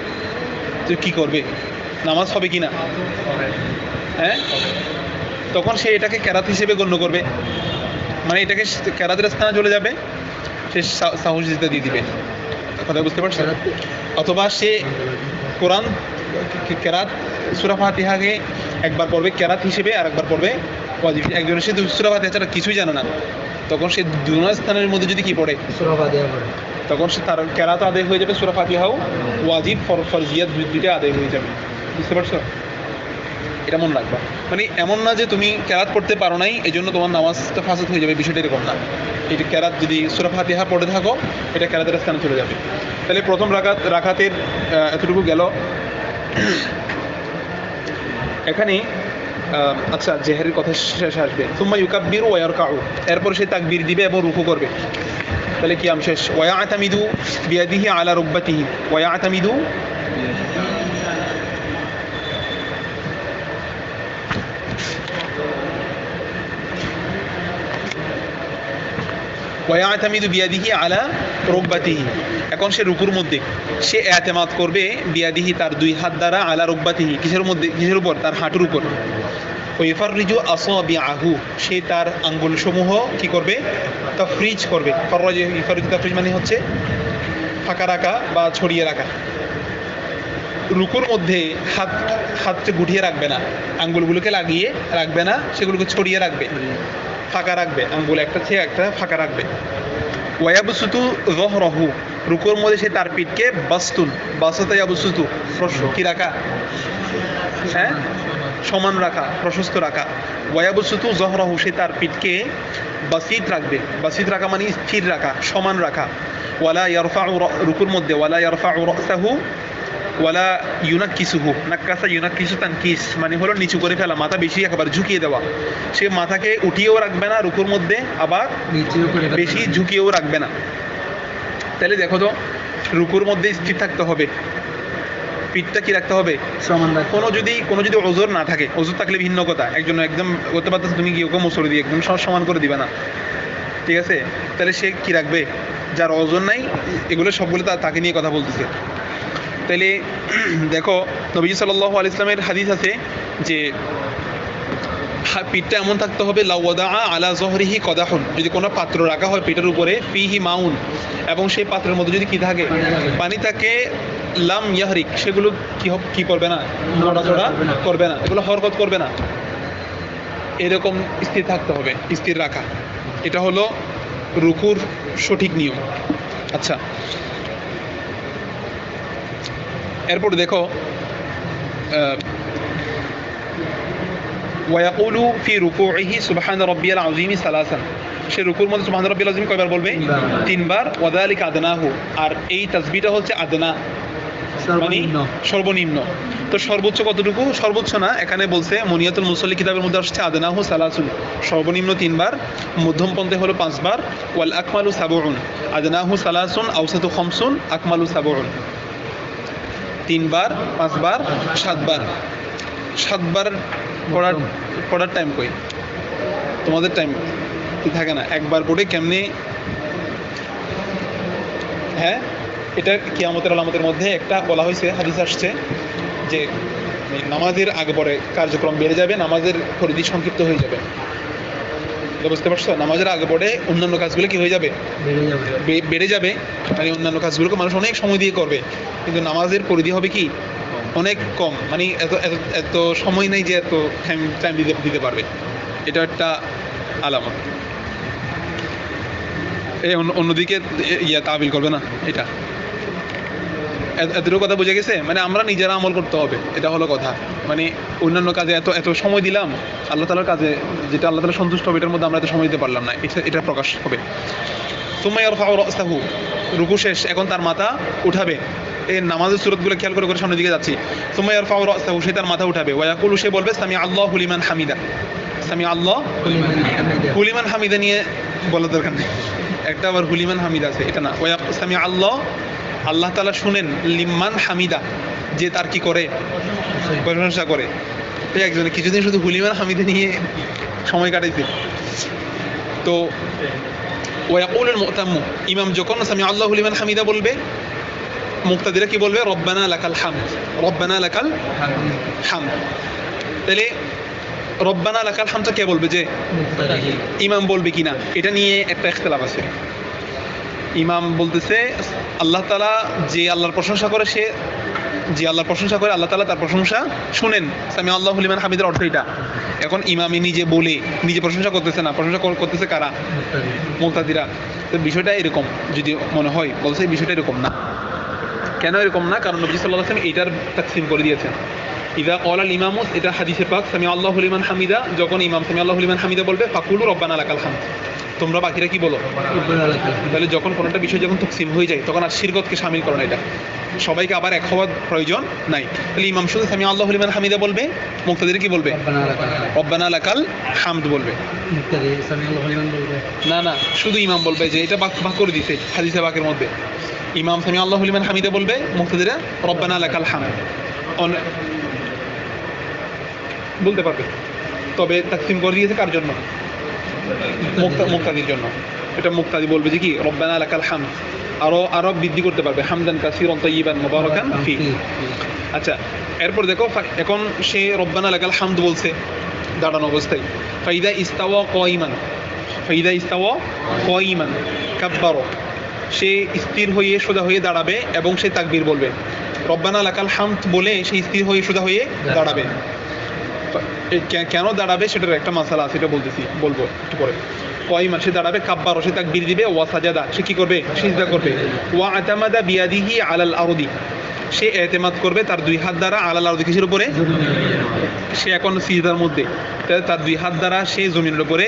তো কি করবে? নামাজ হবে কি না? হ্যাঁ, তখন সে এটাকে কেরাত হিসেবে গণ্য করবে, মানে এটাকে কেরাতের স্থানে চলে যাবে, সে সাহসিতা দিয়ে দিবে। কথা বুঝতে পারছো? অথবা সে কোরআন কেরাত সূরা ফাতিহাকে একবার পড়বে কেরাত হিসেবে, আর একবার পড়বে ওয়াজিব। একজনের সে সূরা ফাতিহা ছাড়া কিছুই জানে না, তখন সে দুনো স্থানের মধ্যে যদি কি পড়ে, সূরা ফাতিহা পড়ে, তখন সে তার কেরাত আদায় হয়ে যাবে, সূরা ফাতিহাও ওয়াজিব ফরজিয়াত দুইটা আদায় হয়ে যাবে। বুঝতে পারছো? এটা মনে রাখবা। মানে এমন না যে তুমি কেরাত পড়তে পারো নাই এই জন্য তোমার নামাজটা ফাসাদ হয়ে যাবে, বিষয়টা এরকম না। এটা কেরাত যদি সূরা ফাতিহা পড়ে থাকো, এটা কেরাতের স্থানে চলে যাবে। তাহলে প্রথম রাকাতের এতটুকু গেল। এখানে আচ্ছা, জেহেরের কথা শেষে আসবে। সুম্মা ইউকাব্বিরু ওয়া ইয়ারকাউ, এরপর সে তাকবীর দিবে এবং রুকু করবে। তাহলে কিয়াম শেষ। ওয়া ইয়াতামিদু বিয়াদিহি আলা রুকবাতিহি, ওয়া ইয়াতামিদু ওয়ায়াতামিদু বিয়াদিহি আলা রুকবাতিহি, এখন সে রুকুর মধ্যে সে এতেমাদ করবে বিয়াদিহি তার দুই হাত দ্বারা আলা রুকবাতিহি, কিসের মধ্যে? কিসের উপর? তার হাঁটুর উপর। ওয়াইফাররিজু আসাবিআহু, সে তার আঙ্গুলসমূহ কি করবে? তাফরিজ করবে। ইফাররিজু তাফরিজ মানে হচ্ছে ফাঁকা রাখা বা ছড়িয়ে রাখা। রুকুর মধ্যে হাতকে গুটিয়ে রাখবে না, আঙ্গুলগুলোকে লাগিয়ে রাখবে না, সেগুলোকে ছড়িয়ে রাখবে, ফাঁকা রাখবে, আঙ্গুল একটা থেকে একটা ফাঁকা রাখবে। ওয়ায়াবসুতু যহরাহু, রুকুর মধ্যে সে তার পিঠকে বাস্তুন, বাসাতা ইয়াবসুতু কি রাখা? হ্যাঁ, সমান রাখা, প্রশস্ত রাখা। ওয়ায়াবসুতু যহরাহু, সে তার পিঠকে বাসিত রাখবে, বাসিত রাখা মানে স্থির রাখা, সমান রাখা। ওয়ালা ইয়ারফাউ, রুকুর মধ্যে ওয়ালা ইয়ারফাউ রাসাহু ওয়ালা ইউনাক্কিসুহু, নাক্কাসা ইউনাক্কিসু তানকিস মানে হলো নিচু করে ফেলা, মাথা বেশি একেবারে ঝুঁকিয়ে দেওয়া। সে মাথাকে উঠিয়েও রাখবে না রুকুর মধ্যে, আবার বেশি ঝুঁকিয়েও রাখবে না। তাহলে দেখো তো, রুকুর মধ্যে স্থির থাকতে হবে, পিঠটা কি রাখতে হবে? সমান রাখতে। কোনো যদি ওজোর না থাকে, ওজোর থাকলে ভিন্ন কথা, একজন একদম করতে পারতেছে, তুমি কি ওকে মুসড়ে দিয়ে একদম সমান করে দিবে না, ঠিক আছে? তাহলে সে কি রাখবে? যার ওজন নাই, এগুলো সবগুলো তাকে নিয়ে কথা বলতেছে। তাইলে দেখো, নবীজি সাল্লাল্লাহু আলাইহি ওয়াসাল্লামের হাদিস আছে যে পিঠটা এমন থাকতে হবে, লাওয়াদা আলা জহরিহি কদাহুন, যদি কোনো পাত্র রাখা হয় পিঠের উপরে, ফিহি মাউন, এবং সেই পাত্রের মধ্যে যদি কি থাকে? পানি থাকে, লাম ইয়াহরিক, সেগুলো কি করবে না? নড়াচড়া করবে না, এগুলো হরকত করবে না, এরকম স্থির থাকতে হবে, স্থির রাখা। এটা হলো রুকুর সঠিক নিয়ম। আচ্ছা, এরপর দেখো ওয়ায়াকুলু ফি রুকুইহি সুবহান রাব্বিয়াল আযীম সালাসান, সে রুকুর মধ্যে সুবহান রাব্বিয়াল আযীম কয়বার বলবে? 3 বার। ওয়াযালিকা আদনাহু, আর এই তাসবিহটা হচ্ছে আদনা মানে সর্বনিম্ন। তো সর্বোচ্চ কতটুকু? সর্বোচ্চ না, এখানে বলছে মুনিয়াতুল মুসাল্লি কিতাবের মধ্যে আসছে আদনাহু সালাসুন, সর্বনিম্ন 3 বার, মধ্যম পন্থে হলো 5 বার। ওয়াল আকমালু সাবউন, আদনাহু সালাসুন আওসাতু খামসুন আকমালু সাবউন, 3 বার, 5 বার, 7 বার। 7 বার পড়ার টাইম কই? তোমাদের টাইম থাকে না, একবার পড়ে কেমনে? হ্যাঁ, এটা কিয়ামতের আলামতের মধ্যে একটা বলা হয়েছে, হাদিস আসছে যে নামাজের আগে পরে কার্যক্রম বেড়ে যাবে, নামাজের পরিধি সংক্ষিপ্ত হয়ে যাবে। এটা বুঝতে পারছো? নামাজের আগে পড়ে অন্যান্য কাজগুলো কি হয়ে যাবে? বেড়ে যাবে। বেড়ে যাবে। মানে অন্যান্য কাজগুলোকে মানুষ অনেক সময় দিয়ে করবে, কিন্তু নামাজের পরিধি হবে কি অনেক কম। মানে এত এত এত সময় নেই যে এত টাইম দিতে দিতে পারবে। এটা একটা আলামত। এই অন্যদিকে তাবিল করবে না। এটা এতটুকু কথা বুঝে গেছে? মানে আমরা নিজেরা আমল করতে হবে, এটা হলো কথা। মানে অন্যান্য কাজে এত এত সময় দিলাম, আল্লাহ তাআলার কাজে যেটা আল্লাহ তাআলা সন্তুষ্ট হবে এটার মধ্যে আমরা এত সময় দিতে পারলাম না, এটা প্রকাশ হবে। সুম্মা ইয়ারফাউ রাসাহু, রুকু শেষ, এখন তার মাথা উঠাবে। এই নামাজের সূরাতগুলো খেয়াল করে করে সামনের দিকে যাচ্ছি। সুম্মা ইয়ারফাউ রাসাহু, সে তার মাথা উঠাবে। ওয়া ইয়াকুলু, সে বলবে সামি আল্লাহু লিমান হামিদা। সামি আল্লাহ হুলিমান হামিদা নিয়ে বলার দরকার নেই, একটা আবার হুলিমান হামিদা আছে, এটা না। ওয়া সামি আল্লাহ, আল্লাহ তাআলা শুনেন, লিমান হামিদা, যে তার কি করে, প্রশংসা করে। এই একজনে কিছুদিন শুধু হুলিমান হামিদা নিয়ে সময় কাটাইছে। তো ওয়াকুলুল মুতাম্মু, ইমাম যখন সামি আল্লাহু লিমান হামিদা বলবে, মুক্তাদিরা কি বলবে? রব্বানা লাকাল হামদ, রব্বানা লাকাল হামদ। তাহলে রব্বানা লাকাল হামদটা কে বলবে? যে ইমাম বলবে কিনা, এটা নিয়ে একটা ইখতিলাফ আছে। ইমাম বলতেছে আল্লাহ তাআলা যে আল্লাহর প্রশংসা করে, সে যে আল্লাহর প্রশংসা করে আল্লাহ তাআলা তার প্রশংসা শুনেন। সামি আল্লাহু লিমান হামিদের অর্থ এটা। এখন ইমামই নিজে বলে নিজে প্রশংসা করতেছে না, প্রশংসা করতেছে কারা? মুক্তাদিরা। তো বিষয়টা এরকম যদি মনে হয়, বলছে এই বিষয়টা এরকম না। কেন এরকম না? কারণ নবী সাল্লাল্লাহু আলাইহি ওয়াসাল্লাম এটার তাকসিম করে দিয়েছেন। ইযা ক্বালাল ইমামু, এটা হাদিসে পাক, সামি আল্লাহু লিমান হামিদা, যখন ইমাম সামি আল্লাহু লিমান হামিদা বলবে, ফাকুলু রব্বানা লাকাল হামদ, তোমরা বাকিরা কি বলো? তাহলে যখন কোনো একটা বিষয় যখন তকসিম হয়ে যায়, তখন আর শিরকতকে শামিল করো না। এটা সবাইকে আবার এক হওয়ার প্রয়োজন নাই। তাহলে ইমাম শুধু সামি আল্লাহু লিমান হামিদা বলবে, মুক্তাদিরা কি বলবে? রব্বানা লাকাল হামদ বলবে। না না, শুধু ইমাম বলবে, যে এটা ভাগ করে দিছে হাদিসে পাকের মধ্যে। ইমাম সামি আল্লাহু লিমান হামিদা বলবে, মুক্তাদিরা রব্বানা লাকাল হামদ বলতে পারবে। তবে তাকসিম করে দিয়েছে কার জন্য? মুক্তাদির জন্য। এটা মুক্তাদি বলবে যে কি রব্বানা লাকাল হামদ, আরো বৃদ্ধি করতে পারবে, হামদান কাসীরান তাইয়িবান মুবারাকান ফি। আচ্ছা, এরপর দেখো, এখন সে রব্বানা লাকাল হামদ বলছে দাঁড়ানো অবস্থায়। ফাইদা ইস্তাওয়া কাইমান, ফাইদা ইস্তাওয়া কাইমান কাব্বারু, সে স্থির হয়ে সোজা হয়ে দাঁড়াবে এবং সে তাকবীর বলবে। রব্বানা লাকাল হামদ বলে সে স্থির হয়ে সোজা হয়ে দাঁড়াবে। কেন দাঁড়াবে সেটার একটা মাসালা আছে, এটা বলবো একটু পরে। কাইমান, সে দাঁড়াবে। কাব্বারু, সে তাকবীর দিবে। ওয়া সাজাদা, সে কি করবে? সিজদা করবে। ওয়া আতামাদা বিয়াদিহি আলাল আরদি, সে এতেমাদ করবে তার দুই হাত দ্বারা আলাল আরদি, কিসের উপরে? সে এখন সিজদার মধ্যে, তার দুই হাত দ্বারা সে জমিনের উপরে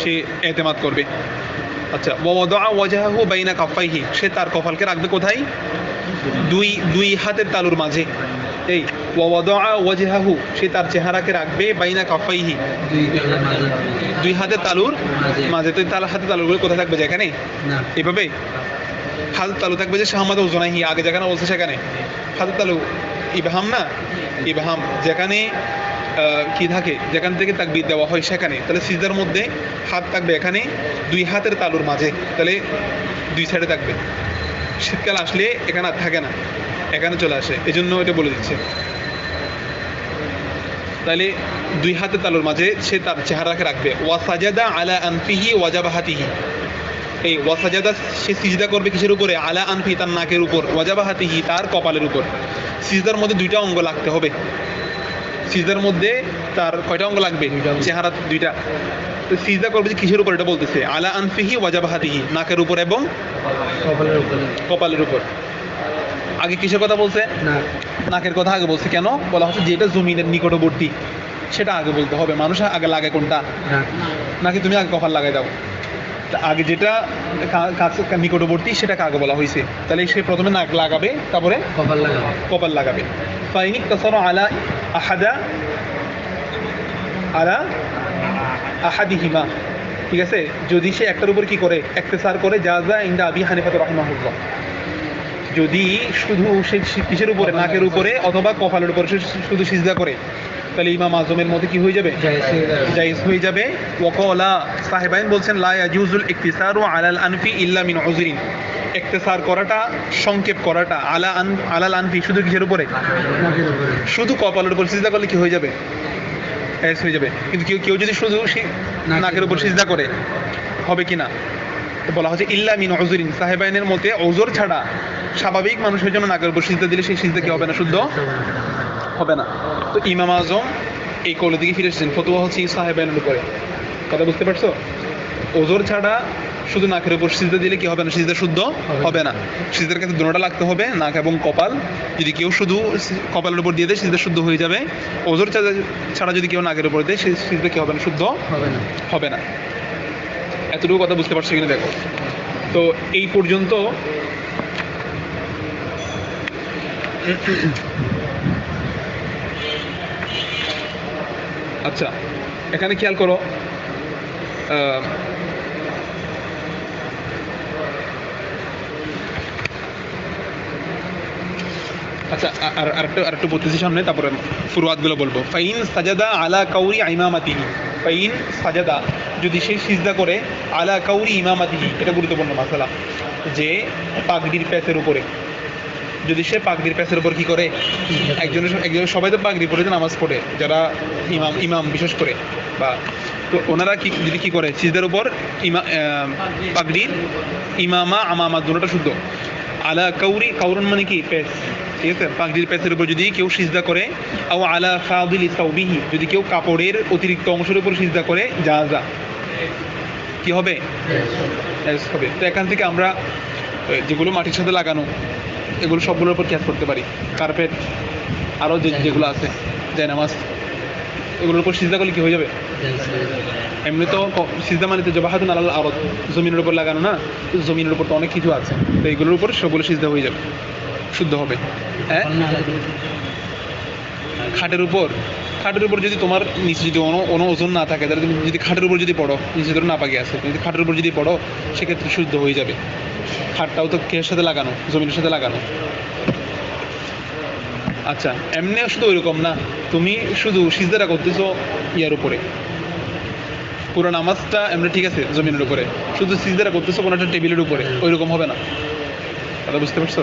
সে এতেমাদ করবে। আচ্ছা, ওয়া ওয়াদাআ ওয়াজহাহু বাইনা কাফাইহি, সে তার কপালকে রাখবে কোথায়? দুই হাতের তালুর মাঝে। এই ওয়া ওয়াদাআ ওয়াজহাহু, সে তার চেহারাকে রাখবে বাইনা কাফাইহি, দুই হাতের তালুর মাঝে। তো তার হাতের তালুগুলো কোথায় থাকবে? যেখানে এভাবে হাতের তালু থাকবে, যে শাহমাদা উজনাহি, আগে যেখানে বলছে সেখানে। হাতের তালু ইবহাম না, ইবহাম যেখানে কি থাকে, যেখান থেকে তাকবীর দেওয়া হয় সেখানে। তাহলে সিজদার মধ্যে হাত থাকবে এখানে, দুই হাতের তালুর মাঝে, তাহলে দুই সাইডে থাকবে। শীতকাল আসলে এখানে আর থাকে না, এখানে চলে আসে, এই জন্য এটা বলে দিচ্ছে। তাহলে দুই হাতের তালুর মাঝে সে তার চেহারাকে রাখবে। ওয়া সাজাদা আলা আনফিহি ওয়া জাবাহাতিহি, এই ওয়া সাজাদা, সে সিজদা করবে কিসের উপরে? আলা আনফি, তার নাকের উপর। ওয়া জাবাহাতিহি, তার কপালের উপর। সিজদার মধ্যে দুইটা অঙ্গ লাগতে হবে। সিজদার মধ্যে তার কয়টা অঙ্গ লাগবে? চেহারা দুইটা। তো সিজদা করবে যে কিসের উপর? এটা বলতেছে আলা আনফিহি ওয়া জাবাহাতিহি, নাকের উপর এবং কপালের উপর। আগে কিসের কথা বলছে? নাকের কথা আগে বলছে। কেন বলা হচ্ছে? যেটা জমিনের নিকটবর্তী সেটা আগে বলতে হবে। মানুষ আগে লাগে কোনটা? নাকি তুমি আগে কপাল লাগাই দাও? আগে যেটা নিকটবর্তী সেটাকে আগে বলা হয়েছে। তাহলে সে প্রথমে নাক লাগাবে, তারপরে কপাল লাগাবে। ফাইনিক তাসারু আলা আহাদিহিমা, ঠিক আছে? যদি সে একটার উপর কি করে? ইকতিসার করে, জাযা ইনদা আবি হানিফা রাহিমাহুল্লাহ, যদি শুধু সে কিসের উপরে? নাকের উপরে অথবা কপালের উপরে সে শুধু সিজদা করে, তাহলে ইমাম আজমের মধ্যে কি হয়ে যাবে? জায়েজ হয়ে যাবে। ওয়াকালা সাহেবাইন বলছেন, লা ইয়াজুজুল ইকতিসারু আলাল আনফি ইল্লা মিন উযরিন, ইকতিসার করাটা, সংক্ষেপ করাটা আলাল আনফি, শুধু কিসের উপরে? শুধু কপালের উপর সিজদা করলে কি হয়ে যাবে? জায়েজ হয়ে যাবে। কিন্তু কেউ যদি শুধু নাকের উপর সিজদা করে হবে কি না? তো বলা হচ্ছে ইল্লা মিন উযুরিন, সাহেবাইনের মতে ওজর ছাড়া স্বাভাবিক মানুষের জন্য নাকের উপর সিজদা দিলে সেই সিজদা কি হবে না? শুদ্ধ হবে না। তো ইমাম আজম এই কৌলের দিকে ফিরে এসেছেন, ফতোয়া হচ্ছে সাহেবাইনের উপরে। কথা বুঝতে পারছো? ওজর ছাড়া শুধু নাকের উপর সিজদা দিলে কি হবে না? সিজদা শুদ্ধ হবে না। সিজদার কাছে দুটোটা লাগতে হবে, নাক এবং কপাল। যদি কেউ শুধু কপালের উপর দিয়ে দেয় সিজদা শুদ্ধ হয়ে যাবে। ওজর ছাড়া যদি কেউ নাকের উপর দেয় সেই সিজদা কি হবে না? শুদ্ধ হবে না। হবে না। এতটুকু কথা বুঝতে পারছো কিনা দেখো। তো এই পর্যন্ত আচ্ছা, এখানে খেয়াল করো, আচ্ছা আরেকটু বলতেছি সামনে, তারপরে ফুরওয়াতগুলো বলবো। ফাইন সাজাদা আলা কাউরি ইমামাতিহি, ফাইন সাজাদা যদি সে সিজদা করে আলা কাউরি ইমামাতিহি, এটা গুরুত্বপূর্ণ মাসালা, যে পাগড়ির প্যাচের উপরে, যদি সে পাগড়ির প্যাচের উপর কি করে, একজনের সবাই তো পাগড়ি পরে নামাজ পড়ে, যারা ইমাম বিশেষ করে, বা তো ওনারা কি যদি কি করে সিজদার উপর পাগড়ির ইমামা আমামা দুটোটা শুদ্ধ, আলা কাউরি, কাউরন মানে কি প্যাচ, ঠিক আছে, পাগড়ির প্যাচের উপর যদি কেউ সিজদা করে, আও আলা ফাদিলি সাউবিহি, যদি কেউ কাপড়ের অতিরিক্ত অংশের উপর সিজদা করে, জাযা, কি হবে? হবে। তো এখান থেকে আমরা যেগুলো মাটির সাথে লাগানো এগুলো সবগুলোর উপর কিয়াস করতে পারি। কার্পেট, আরও যেগুলো আছে, জায়নামাজ, এগুলোর উপর সিজদা করলে কি হয়ে যাবে? এমনি তো সিজদা মানে তো জবাহাতুন আলাল আরদ, জমিনের উপর লাগানো না, তো জমিনের উপর তো অনেক কিছু আছে, তো এগুলোর উপর সবগুলো সিজদা হয়ে যাবে, শুদ্ধ হবে। হ্যাঁ, খাটের উপর যদি তোমার নিচে যদি কোনো ওজন না থাকে, তাহলে তুমি যদি খাটের উপর যদি পড়ো, নিচে ধরো না পাকি আছে, তুমি যদি খাটের উপর যদি পড়ো সেক্ষেত্রে শুদ্ধ হয়ে যাবে। খাটটাও তো কের সাথে লাগানো, জমিনের সাথে লাগানো। আচ্ছা, এমনিও শুধু ওইরকম না, তুমি শুধু সিজদাটা করতেছো ইয়ার উপরে, পুরো নামাজটা এমনি ঠিক আছে জমিনের উপরে, শুধু সিজদাটা করতেছো কোনো একটা টেবিলের উপরে, ওইরকম হবে না। কথা বুঝতে পারছো?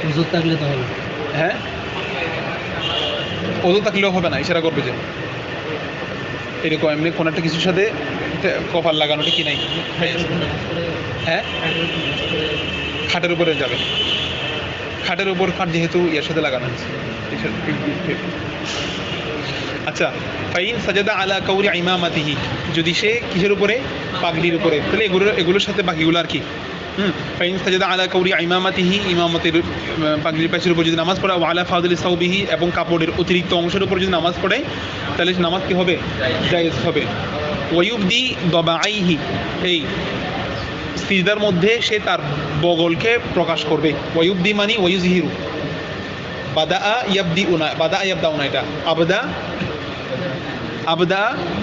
ওজর থাকলে তো হবে। হ্যাঁ, ওজন থাকলেও হবে না, ইশারা করবে যে এরকম এমনি কোনো একটা কিছুর সাথে কপাল লাগানোটা কি নাই। হ্যাঁ, খাটের উপরে যাবে, খাটের উপর, খাট যেহেতু এর সাথে লাগানো আছে। আচ্ছা, ফাইন সাজাদা আলা কাউরি ইমামাতিহি, যদি সে কিসের উপরে? পাগড়ির উপরে, তাহলে এগুলোর সাথে বাকিগুলো আর কি। ফাইন সাজাদা আলা কাউরি ইমামাতিহি, ইমামতের পাগড়ির প্যাচের উপর যদি নামাজ পড়ে, আলা ফাদিলি সাউবিহি, এবং কাপড়ের অতিরিক্ত অংশের উপর যদি নামাজ পড়ে, তাহলে নামাজ কি হবে? জায়েজ হবে। ওয়ায়ুবদি দবাআইহি, এই সিজদার মধ্যে সে তার বগলকে প্রকাশ করবে। ওয়ায়ুবদি মানি ওয়ায়ুজহিরু, বাদা ইয়াবদিউনা, বাদা ইয়াবদাউনা, এটা আবদা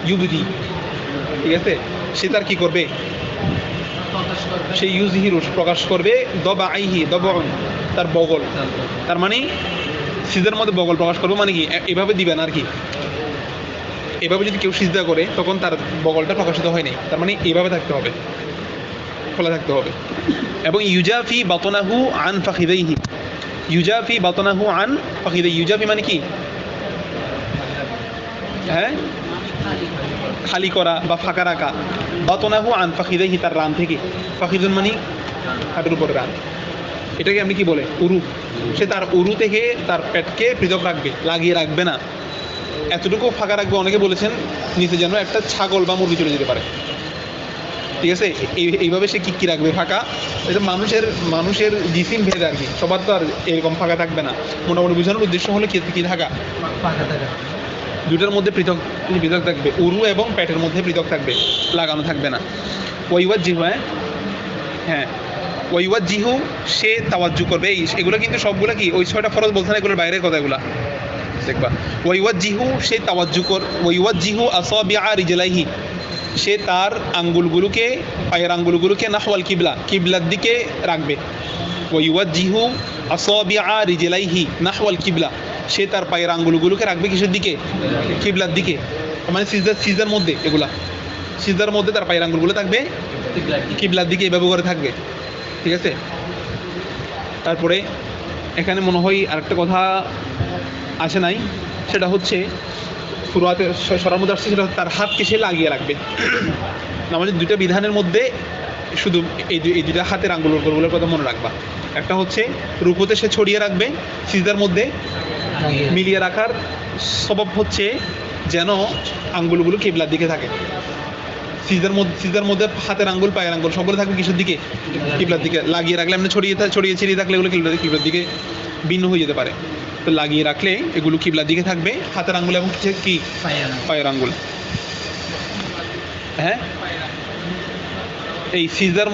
ইউবদি, ঠিক আছে। সে তার কি করবে? সে ইউজহিরু প্রকাশ করবে, দবাআইহি, দবাউন তার বগল, তার মানে সিজদার মধ্যে বগল প্রকাশ করবে, মানে কি এভাবে দিবে না আর কি। এভাবে যদি কেউ সিজদা করে তখন তার বগলটা প্রকাশিত হয় নাই, তার মানে এইভাবে থাকতে হবে, খোলা থাকতে হবে। এবং ইউজাফি বাতনাহু আন ফাখিদাইহি, ইউজাফি বাতনাহু আন ফাখিদাইহি, ইউজাফি মানে কি? হ্যাঁ, খালি করা বা ফাঁকা রাখা। বাতনাহু আন ফাখিদাইহি, তার রান থেকে, ফাখিদুন মানে হাঁটুর উপর রান, এটাকে আপনি কি বলে? উরু। সে তার উরু থেকে তার পেটকে পৃথক রাখবে, লাগিয়ে রাখবে না, এতটুকু ফাঁকা রাখবে। অনেকে বলেছেন নিচে যেন একটা ছাগল বা মুরগি চলে যেতে পারে, ঠিক আছে। এইভাবে সে কি রাখবে? ফাঁকা। এটা মানুষের জিসিম ভেদ আর কি, সবার তো আর এরকম ফাঁকা থাকবে না। মোটামুটি বোঝানোর উদ্দেশ্য হলো কি থাকা, ফাঁকা থাকা, দুটার মধ্যে পৃথক থাকবে, উরু এবং পেটের মধ্যে পৃথক থাকবে, লাগানো থাকবে না। ওয়াইওয়াজ্জিহু, হ্যাঁ ওয়াইওয়াজ্জিহু, সে তাওয়াজ্জু করবে। এগুলো কিন্তু সবগুলো কি ওই 6টা ফরজ বলছে না, এগুলোর বাইরের কথা এগুলা দেখবা। ওয়াইওয়াজ্জিহু, সে তাওয়াজ্জু ওয়াইওয়াজ্জিহু আসাবিআ রিজলাইহি, সে তার আঙ্গুলগুলোকে, পায়ের আঙ্গুলগুলোকে নাহওয়াল কিবলা, কিবলার দিকে রাখবে। ওয়াইওয়াজ্জিহু আসাবিআ রিজলাইহি নাহওয়াল কিবলা, সে তার পায়ের আঙ্গুলগুলোকে রাখবে কিসের দিকে? কিবলার দিকে। মানে সিজদার মধ্যে, এগুলা সিজদার মধ্যে তার পায়ের আঙ্গুলগুলো থাকবে কিবলার দিকে, এভাবে করে থাকবে, ঠিক আছে। তারপরে এখানে মনে হয় আরেকটা কথা আসে নাই, সেটা হচ্ছে ফুরুয়াতে সরার মধ্যে আসছে, সেটা হচ্ছে তার হাতকে সে লাগিয়ে রাখবে। নামাজের দুইটা বিধানের মধ্যে শুধু এই দুইটা হাতের আঙ্গুলগুলোর কথা মনে রাখবা। একটা হচ্ছে রুকুতে সে ছড়িয়ে রাখবে, সিজদার মধ্যে মিলিয়ে রাখার সবব হচ্ছে যেন আঙ্গুলগুলো কিবলার দিকে থাকে। সিজদার মধ্যে হাতের আঙ্গুল, পায়ের আঙ্গুল সবগুলো থাকবে কিসের দিকে? কিবলার দিকে। লাগিয়ে রাখলে এমনি ছড়িয়ে ছিড়িয়ে থাকলে এগুলো কিবলার দিকে ভিন্ন হয়ে যেতে পারে। তো লাগিয়ে রাখলে এগুলো কিবলার দিকে থাকবে, হাতের আঙ্গুল এবং কি পায়ের আঙ্গুল। হ্যাঁ, এই সিজদার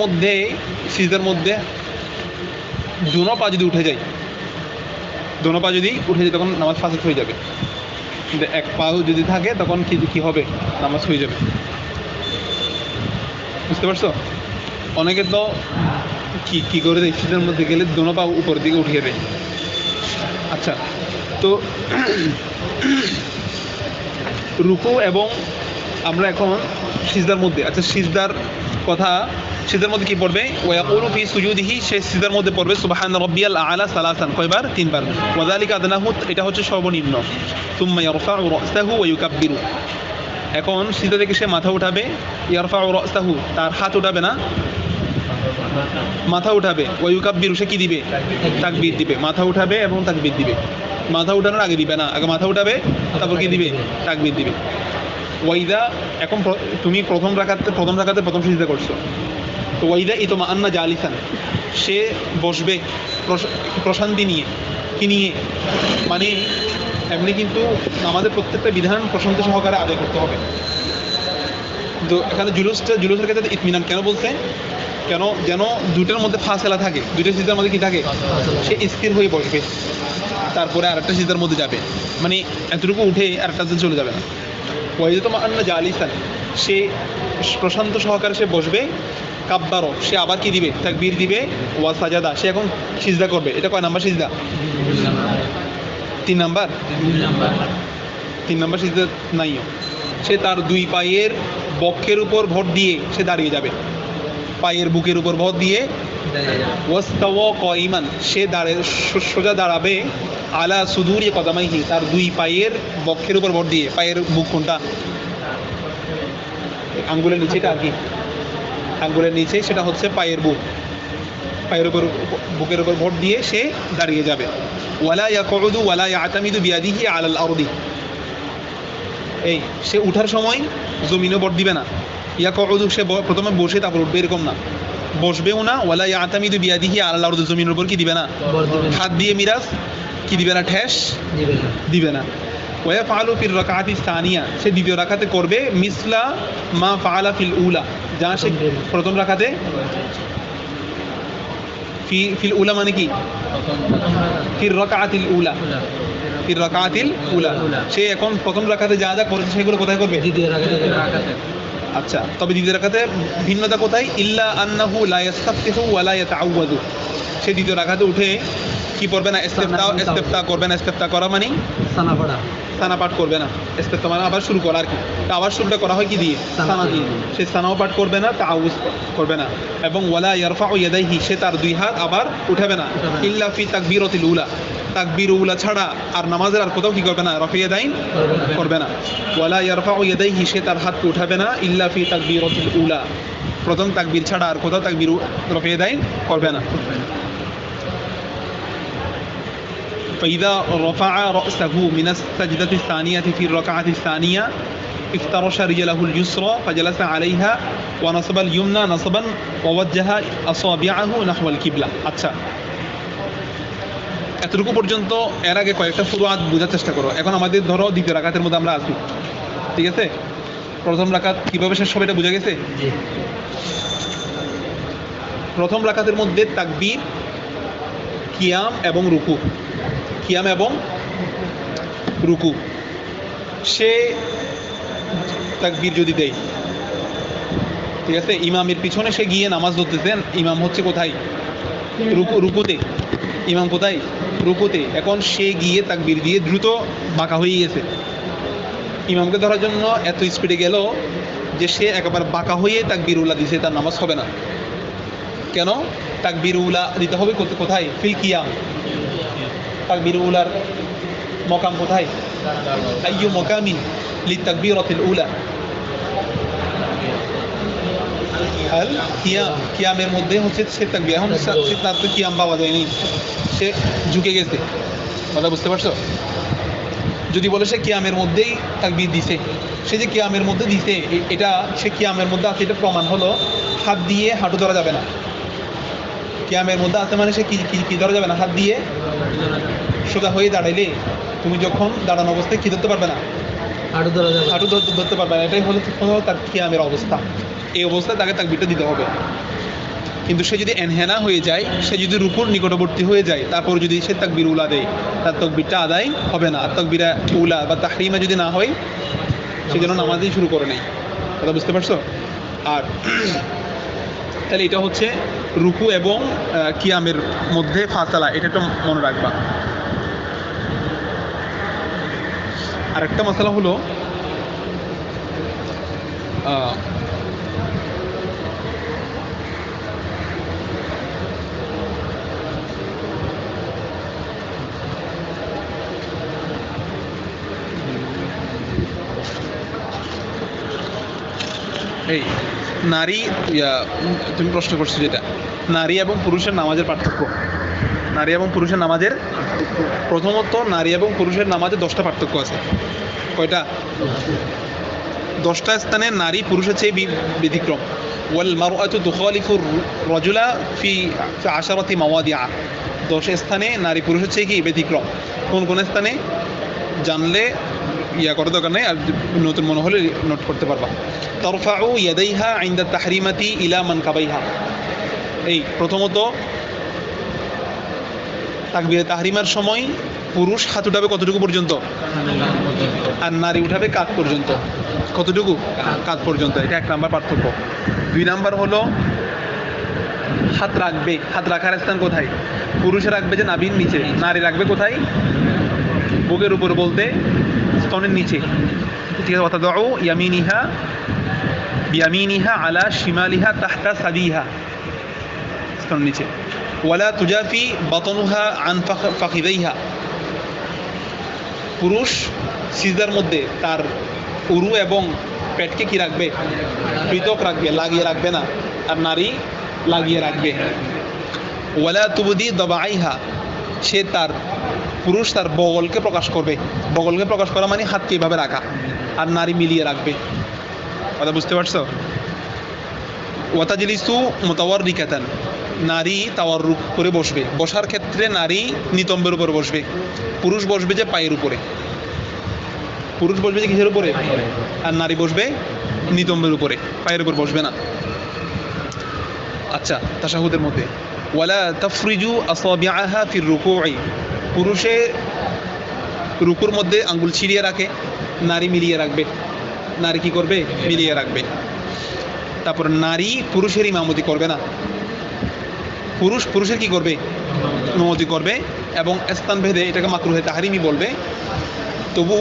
মধ্যে দোনো পা যদি উঠে যায়, তখন নামাজ ফাসেদ হয়ে যাবে। কিন্তু এক পাও যদি থাকে তখন কি হবে? নামাজ হয়ে যাবে। বুঝতে পারছো? অনেকে তো কি করে দেয়, সিজদার মধ্যে গেলে দোনো পা উপরের দিকে উঠিয়ে দেয়। আচ্ছা, তো রুকু এবং আমরা এখন সিজদার মধ্যে, আচ্ছা সিজদার মধ্যে কি পড়বে? ওয়াকুলু ফি সুজুদিহি, সে সিজদার মধ্যে পড়বে সুবহান রাব্বিয়াল আ'লা সালাসান, কয়বার? 3 বার। ওয়াযালিকা আদনাহু, এটা হচ্ছে সর্বনিম্ন। সুম্মা ইয়ারফাউ রাসাহু ওয়া ইউকাব্বিরু, এখন সিজদা থেকে সে মাথা উঠাবে। ইয়ারফাউ রাসাহু, তার হাত উঠাবে না, মাথা উঠাবে। ওয়া ইউকাব্বিরু, সে কি দিবে? তাকবীর দিবে। মাথা উঠাবে এবং তাকবীর দিবে। মাথা উঠানোর আগে দিবে না, আগে মাথা উঠাবে তারপর কি দিবে? তাকবীর দিবে। ওয়াইদা, এখন তুমি প্রথম রাকাতে প্রথম সিজদা করছো, তো ওয়াইদা ইতমাআন্না জালিসান, সে বসবে প্রশান্তি নিয়ে। কি নিয়ে? মানে এমনি কিন্তু আমাদের প্রত্যেকটা বিধান প্রশান্তি সহকারে আদায় করতে হবে। তো এখানে জুলুসের ক্ষেত্রে ইতমিনান কেন বলছে? যেন দুটোর মধ্যে ফাসেলা থাকে, দুটো সিজদার মধ্যে কি থাকে? সে স্থির হয়ে বসবে, তারপরে আরেকটা সিজদার মধ্যে যাবে, মানে এতটুকু উঠে আরেকটাতে চলে যাবে না। ওয়াইদা জালিসান, সে প্রশান্ত সহকারে সে বসবে। কাব্বারও, সে আবার কি দিবে? তাকবীর দিবে। ওয়া সাজাদা, সে এখন সিজদা করবে। এটা কয় নাম্বার সিজদা? 3 নাম্বার। 3 নাম্বার সিজদা নাইও। সে তার 2 পায়ের বক্ষের উপর ভর দিয়ে সে দাঁড়িয়ে যাবে, পায়ের বুকের উপর ভর দিয়ে। ওয়াস্তাওয়া কাইমান, সে সোজা দাঁড়াবে। আলা সুদুরি কদামাইহি, তার 2 পায়ের বক্ষের উপর ভর দিয়ে। পায়ের বুক কোনটা? আঙ্গুলের নিচেটা আর কি, আঙ্গুলের নিচে, সেটা হচ্ছে পায়ের বুক। পায়ের উপর, বুকের উপর ভর দিয়ে সে দাঁড়িয়ে যাবে। ওয়ালা ইয়াকুদু ওয়ালা ইয়াতামিদু বিয়াদিহি আলাল আরদি, এই সে উঠার সময় জমিনও ভর দিবে না। ইয়াকুদু, সে প্রথমে বসে তারপর উঠবে, এরকম না। বসবেও না। ওয়ালা ইয়াতামিদু বিয়াদিহি আলাল আরদি, জমিনের উপর কি দিবে না? হাত দিয়ে মিরাজ কি দিবে না? ঠেস দিবে না। ওয়া ফাআলু ফির রাকাতিস সানিয়া, সে দ্বিতীয় রাকাতে করবে মিসলা মা ফাআলা ফিল উলা, যা সে প্রথম রাকাতে। ফিল উলা মানে কি? ফির রাকাতিল উলা, ফির রাকাতিল উলা, সে এখন প্রথম রাকাতে যা যা করেছে সেগুলো কোথায় করবে? দ্বিতীয় রাকাতে। আচ্ছা, তবে দ্বিতীয় রাকাতে ভিন্নতা কোথায়? ইল্লা আন্নাহু লা ইয়াস্তাফতিহু ওয়া লা ইয়াতাআওয়াদু, সে দ্বিতীয় রাকাতে উঠে কি পড়বে না? ইস্তেফতা করবে না। ইস্তেফতা করা মানে সানা পাঠ করবে না। ইস্তেফতা মানে আবার শুরু করা আর কি। আবার শুরুটা করা হয় কি দিয়ে? সানা দিয়ে। সে সানাও পাঠ করবে না, তাআউজ করবে না। এবং ওয়ালা ইয়ারফাউ ইয়াদাইহি, সে তার 2 হাত আবার উঠাবে না। ইল্লা ফি তাকবীরাতিল উলা, তাকবীর উলা ছাড়া আর নামাজের আর কোথাও কি করবে না? রফা ইয়াদাইন করবে না। ওয়ালা ইয়ারফাউ ইয়াদাইহি, সে তার হাতকে উঠাবে না। ইল্লা ফি তাকবীরাতিল উলা, প্রথম তাকবীর ছাড়া আর কোথাও তাকবীর রফা ইয়াদাইন করবে না। فإذا رفع رأسه من السجدة الثانية في الركعة الثانية افترش رجله اليسرى فجلس عليها ونصب اليمنى نصبا ووجه أصابعه نحو القبلة। আচ্ছা, এতটুকু পর্যন্ত। এর আগে কয়েকটা ফুরুয়াত বোঝার চেষ্টা করো। এখন আমাদের ধরো দ্বিতীয় রাকাতের মধ্যে আমরা আছি, ঠিক আছে? প্রথম রাকাত কিভাবে শেষ হবে এটা বোঝা গেছে? প্রথম রাকাতের মধ্যে তাকবীর, কিয়াম এবং রুকু, কিয়াম এবং রুকু। সে তাকবীর যদি দেয়, ঠিক আছে, ইমামের পিছনে সে গিয়ে নামাজ ধরতেছেন। ইমাম হচ্ছে কোথায়? রুকুতে। ইমাম কোথায়? রুকুতে। এখন সে গিয়ে তাকবীর দিয়ে দ্রুত বাঁকা হয়ে গেছে। ইমামকে ধরার জন্য এত স্পিডে গেল যে সে একেবারে বাঁকা হয়ে তাকবীর উলা দিছে, তার নামাজ হবে না। কেন? তাকবীর উলা দিতে হবে কোথায়? ফিল কিয়াম। তাকবীর উলার মকাম কোথায়? আইয়ু মকামিন লিতাকবীরাতিল উলা। আল কিয়াম, কিয়ামের মধ্যে হচ্ছে সে তাকবীর। এখন তার তো কিয়াম পাওয়া যায়নি, সে ঝুঁকে গেছে। কথা বুঝতে পারছো? যদি বলে সে কিয়ামের মধ্যেই তাকবীর দিছে, সে যে কিয়ামের মধ্যে দিছে এটা সে কিয়ামের মধ্যে আছে এটা প্রমাণ হলো হাত দিয়ে হাঁটু ধরা যাবে না। কিয়ামের মধ্যে আছে মানে সে কি ধরা যাবে না, হাত দিয়ে সোজা হয়ে দাঁড়াইলে তুমি যখন দাঁড়ানো অবস্থায় কি ধরতে পারবে না, হাঁটু ধরা যাবে। হাঁটু ধরতে পারবে না। এটাই হলো তার কিয়ামের অবস্থা। এই অবস্থায় তাকে তাকবীরটা দিতে হবে। কিন্তু সে যদি এনহেনা হয়ে যায়, সে যদি রুকুর নিকটবর্তী হয়ে যায়, তারপর যদি সে তাকবীর উলা দেয়, তার তাকবীরটা আদায় হবে না। আর তাকবীরা উলা বা তাহরিমা যদি না হয়, সে যেন নামাজই শুরু করে নেই। কথা বুঝতে পারছো? আর তাহলে এটা হচ্ছে রুকু এবং কিয়ামের মধ্যে ফাসালা, এটা একটু মনে রাখবা। আরেকটা মশলা হলো এই নারী, তুমি প্রশ্ন করছো যেটা নারী এবং পুরুষের নামাজের পার্থক্য। নারী এবং পুরুষের নামাজের, প্রথমত নারী এবং পুরুষের নামাজে 10টা পার্থক্য আছে। কয়টা? 10টা স্থানে নারী পুরুষের চেয়ে ব্যতিক্রম। ওয়াল মারআতু তুখালিফু রাজুলা ফি 10 মাওয়াদিআ। 10 স্থানে নারী পুরুষের চেয়ে কি ব্যতিক্রম। কোন কোন স্থানে জানলে করার দরকার নেই, আর নতুন মনে হলে নোট করতে পারবা। তারফাউ ইয়াদাইহা ইনদা তাহরিমাতি ইলা মানকাবাইহা। এই প্রথমত তাকবীরে তাহরিমার সময় পুরুষ হাত উঠাবে কতটুকু পর্যন্ত, আর নারী উঠাবে কাঁধ পর্যন্ত। কতটুকু? কাঁধ পর্যন্ত। এটা 1 নাম্বার পার্থক্য। 2 নাম্বার হলো হাত রাখবে, হাত রাখার স্থান কোথায়? পুরুষে রাখবে যে নাভির নিচে, নারী রাখবে কোথায়? বুকের উপর, বলতে স্তনের নিচে। ঠিক আছে? ওয়াতাদাউ ইয়ামিনিহা বিয়ামিনিহা আলা শিমালিহা তাহতা সাদিহা, স্তনের নিচে। ওয়ালা তুজাফি বাতনুহা আন ফাখিদাইহা। পুরুষ সিজদার মধ্যে তার উরু এবং পেটকে কি রাখবে? পৃথক রাখবে, লাগিয়ে রাখবে না। আর নারী লাগিয়ে রাখবে। ওয়ালা তুবদি দাবাইহা। সে তার পুরুষ তার বগলকে প্রকাশ করবে। বগলকে প্রকাশ করা মানে হাতকে এভাবে রাখা, আর নারী মিলিয়ে রাখবে। কথা বুঝতে পারছো? ওয়াতাজলিসু মুতাওয়াররিকাতান। নারী তাওয়াররুক করে বসবে। বসার ক্ষেত্রে নারী নিতম্বের উপর বসবে, পুরুষ বসবে যে পায়ের উপরে। পুরুষ বসবে যে কিসের উপরে? আর নারী বসবে নিতম্বের উপরে, পায়ের উপর বসবে না। আচ্ছা, তাশাহুদের মধ্যে ওয়ালা তাফরিজু আসাবিআহা ফির রুকুই। পুরুষে রুকুর মধ্যে আঙ্গুল ছিড়িয়ে রাখে, নারী মিলিয়ে রাখবে। নারী কি করবে? মিলিয়ে রাখবে। তারপর নারী পুরুষের ইমামতি করবে না। পুরুষ পুরুষের কি করবে? ইমামতি করবে। এবং স্থান ভেদে এটাকে মাকরুহে তাহরিমি বলবে। তবু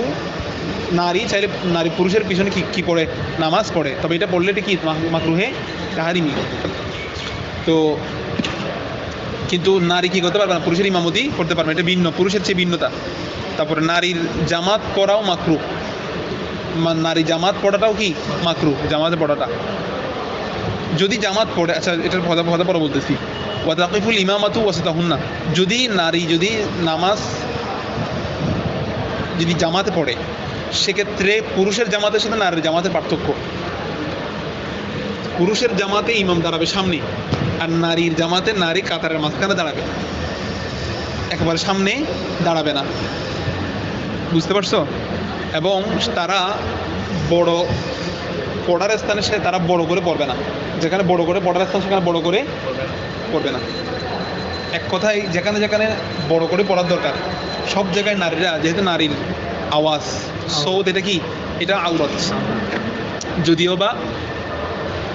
নারী চাইলে নারী পুরুষের পিছনে কি পড়ে? নামাজ পড়ে। তবে এটা পড়লে এটা কি? মাকরুহে তাহরিমি। তো কিন্তু নারী কি করতে পারবে না? পুরুষের ইমামতি করতে পারবে না। এটা ভিন্ন, পুরুষের চেয়ে ভিন্নতা। তারপরে নারীর জামাত পড়াও মাকরু। নারী জামাত পড়াটাও কি মাকরু, জামাতে পড়াটা। যদি জামাত পড়ে, আচ্ছা এটার কথা পরে বলতেছি। ওয়াতাকিফুল ইমামাতু ওয়াসাতাহুন্না। যদি নারী নামাজ যদি জামাতে পড়ে, সেক্ষেত্রে পুরুষের জামাতের সাথে নারীর জামাতের পার্থক্য। পুরুষের জামাতে ইমাম দাঁড়াবে সামনে, আর নারীর জামাতে নারী কাতারের মাঝখানে দাঁড়াবে, একেবারে সামনে দাঁড়াবে না। বুঝতে পারছো? এবং তারা বড় পড়ার স্থানে তারা বড় করে পড়বে না। যেখানে বড় করে পড়ার স্থান সেখানে বড় করে পড়বে না। এক কথায় যেখানে যেখানে বড় করে পড়ার দরকার সব জায়গায় নারীরা, যেহেতু নারীর আওয়াজ সৌদ, এটা কি? এটা আওরাত। যদিও বা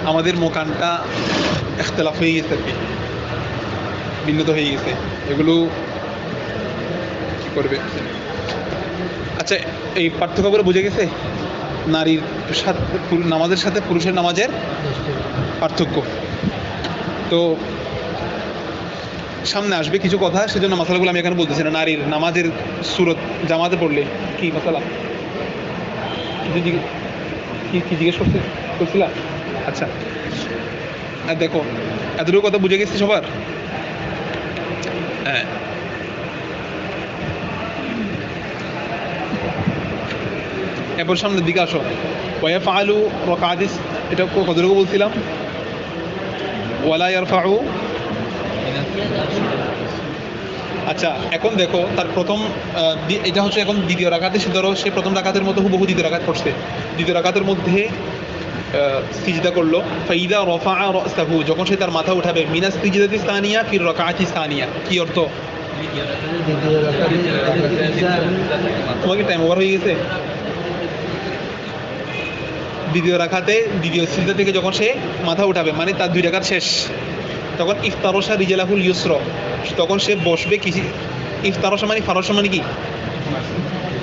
আমাদের মোকানটা ইখতিলাফ হয়ে গেছে, ভিন্নতা হয়ে গেছে, এগুলো কি করবে? আচ্ছা, এই পার্থক্যগুলো বুঝে গেছে? নারীর সাথে নামাজের সাথে পুরুষের নামাজের পার্থক্য। তো সামনে আসবে কিছু কথা, সেজন্য মশালাগুলো আমি এখানে বলতেছি না। নারীর নামাজের সুরত জামাতে পড়লে কি মশালা? কি জিজ্ঞেস করছিলাম? আচ্ছা, আর দেখো এতটুকু কথা বুঝে গেছি সবার? হ্যাঁ, এরপর সামনের দিকে আসো। ওয়া ফাআলু রাকাতিস, এটা কতটুকু বলছিলাম? ওয়ালা ইয়ারফাউ। আচ্ছা, এখন দেখো তার প্রথম এটা হচ্ছে এখন দ্বিতীয় রাকাতে, সে ধরো সে প্রথম রাকাতের মতো হুবহু দ্বিতীয় রাকাত করছে। দ্বিতীয় রাকাতের মধ্যে সিজদা করলো। ফাইদা রফা রাসাহু, যখন সে তার মাথা উঠাবে, মিনাস সিজদাতি সানিয়া ফির রাকাতি সানিয়া। কি অর্থ? তোমাকে টাইম ওভার হয়ে গেছে। দ্বিতীয় রাকাতে দ্বিতীয় সিজদা থেকে যখন সে মাথা উঠাবে, মানে তার 2 রাকাত শেষ, তখন ইফতারসা রিজালাহুল ইউসর, তখন সে বসবে কিছু। ইফতারসা মানে ফারসা মানে কি?